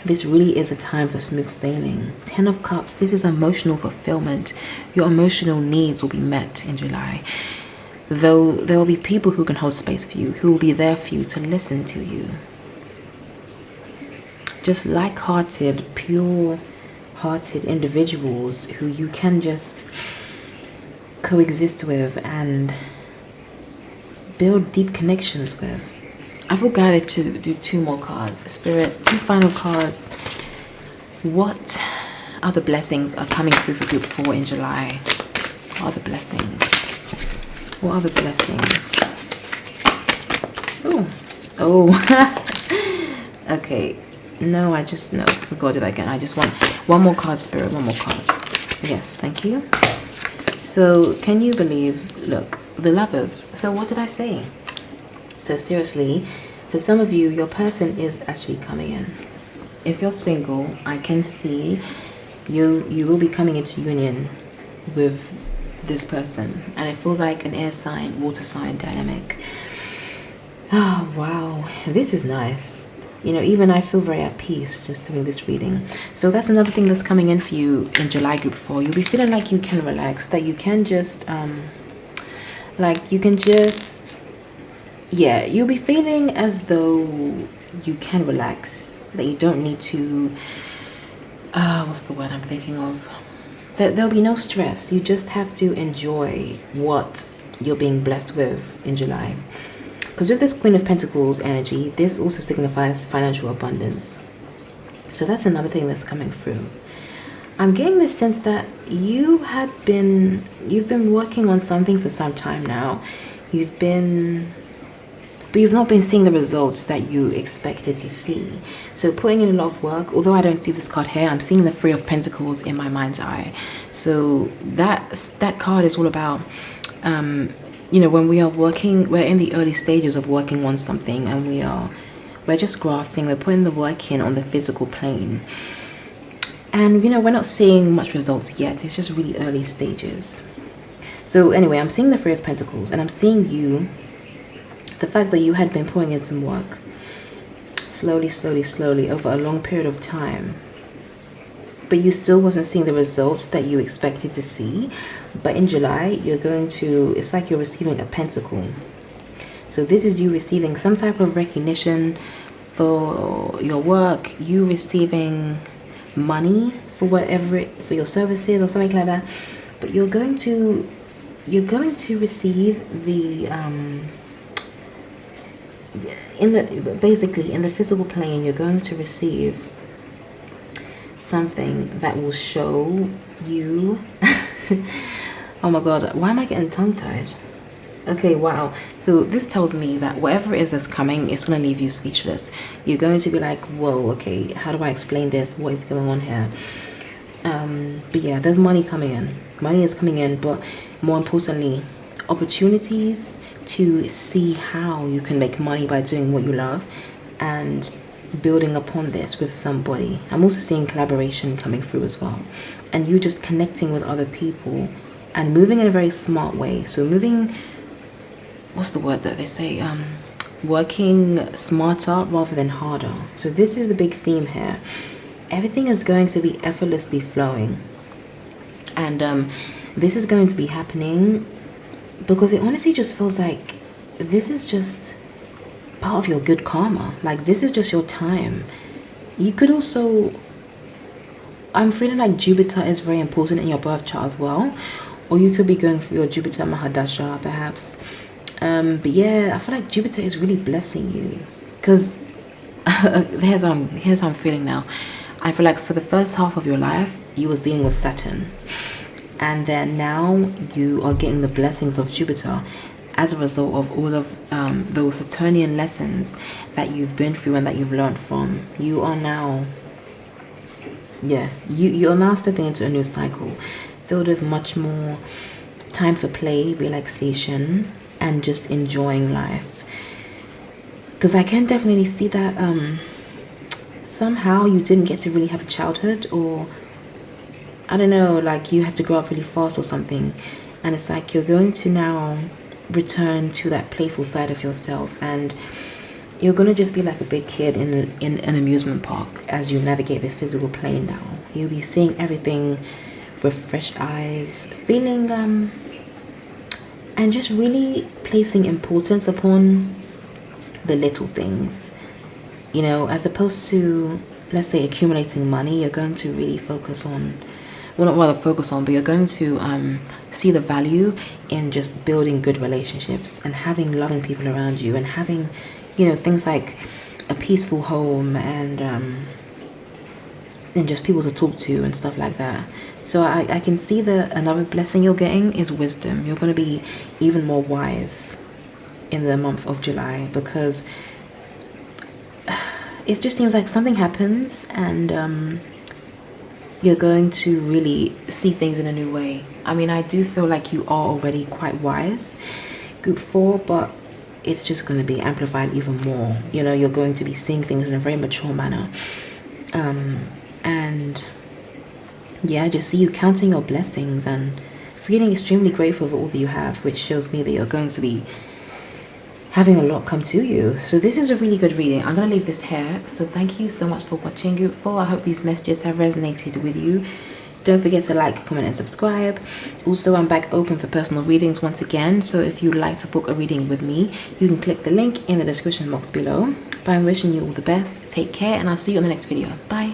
This really is a time for smooth sailing. 10 of Cups, this is emotional fulfillment. Your emotional needs will be met in July. Though there will be people who can hold space for you, who will be there for you to listen to you. Just like-hearted, pure-hearted individuals who you can just coexist with and build deep connections with. I feel guided to do 2 more cards. Spirit, 2 final cards. What other blessings are coming through for group 4 in July? What are the blessings? What are the blessings? Oh. Okay. No, I just, no. We've got to do that again. I just want one more card, Spirit. One more card. Yes, thank you. So, can you believe, look, the Lovers. So, what did I say? So, seriously, for some of you, your person is actually coming in. If you're single, I can see you will be coming into union with this person. And it feels like an air sign, water sign dynamic. Oh, wow. This is nice. You know, even I feel very at peace just doing this reading. So that's another thing that's coming in for you in July group 4. You'll be feeling like you can relax, that you can just, yeah, you'll be feeling as though you can relax, that you don't need to, what's the word I'm thinking of? That there'll be no stress. You just have to enjoy what you're being blessed with in July. Because with this Queen of Pentacles energy, this also signifies financial abundance. So that's another thing that's coming through. I'm getting this sense that you've been working on something for some time now. But you've not been seeing the results that you expected to see. So putting in a lot of work, although I don't see this card here, I'm seeing the Three of Pentacles in my mind's eye. So that card is all about, you know, when we are working, we're in the early stages of working on something, and we're just grafting, we're putting the work in on the physical plane. And, you know, we're not seeing much results yet. It's just really early stages. So anyway, I'm seeing the Three of Pentacles, and I'm seeing you, the fact that you had been putting in some work slowly over a long period of time, but you still wasn't seeing the results that you expected to see. But in July, you're going to, it's like you're receiving a pentacle. So this is you receiving some type of recognition for your work, you receiving money for whatever, for your services or something like that. But you're going to receive the basically in the physical plane, you're going to receive something that will show you oh my god, why am I getting tongue-tied? Okay, wow. So this tells me that whatever it is that's coming, it's going to leave you speechless. You're going to be like, whoa, okay, how do I explain this? What is going on here? But yeah, there's money coming in. Money is coming in, but more importantly, opportunities to see how you can make money by doing what you love and building upon this with somebody. I'm also seeing collaboration coming through as well, and you just connecting with other people and moving in a very smart way. So moving, what's the word that they say, working smarter rather than harder. So this is the big theme here. Everything is going to be effortlessly flowing, and this is going to be happening because it honestly just feels like this is just part of your good karma. Like, this is just your time. You could also, I'm feeling like Jupiter is very important in your birth chart as well, or you could be going through your Jupiter Mahadasha perhaps. But yeah, I feel like Jupiter is really blessing you, because here's how I'm feeling now. I feel like for the first half of your life you was dealing with Saturn, and then now you are getting the blessings of Jupiter as a result of all of those Saturnian lessons that you've been through and that you've learned from. You are now, yeah, you're now stepping into a new cycle filled with much more time for play, relaxation, and just enjoying life. Because I can definitely see that somehow you didn't get to really have a childhood, or I don't know, like you had to grow up really fast or something, and it's like you're going to now return to that playful side of yourself, and you're gonna just be like a big kid in an amusement park as you navigate this physical plane now. You'll be seeing everything with fresh eyes, feeling and just really placing importance upon the little things, you know, as opposed to, let's say, accumulating money. You're going to really focus on, well, not rather focus on, but you're going to see the value in just building good relationships and having loving people around you, and having, you know, things like a peaceful home and and just people to talk to and stuff like that. So I can see that another blessing you're getting is wisdom. You're going to be even more wise in the month of July, because it just seems like something happens, and you're going to really see things in a new way. I mean, I do feel like you are already quite wise, group 4, but it's just going to be amplified even more. You know, you're going to be seeing things in a very mature manner. And yeah, I just see you counting your blessings and feeling extremely grateful for all that you have, which shows me that you're going to be having a lot come to you. So this is a really good reading. I'm going to leave this here. So thank you so much for watching, group 4. I hope these messages have resonated with you. Don't forget to like, comment, and subscribe. Also, I'm back open for personal readings once again. So if you'd like to book a reading with me, you can click the link in the description box below. But I'm wishing you all the best. Take care, and I'll see you in the next video. Bye.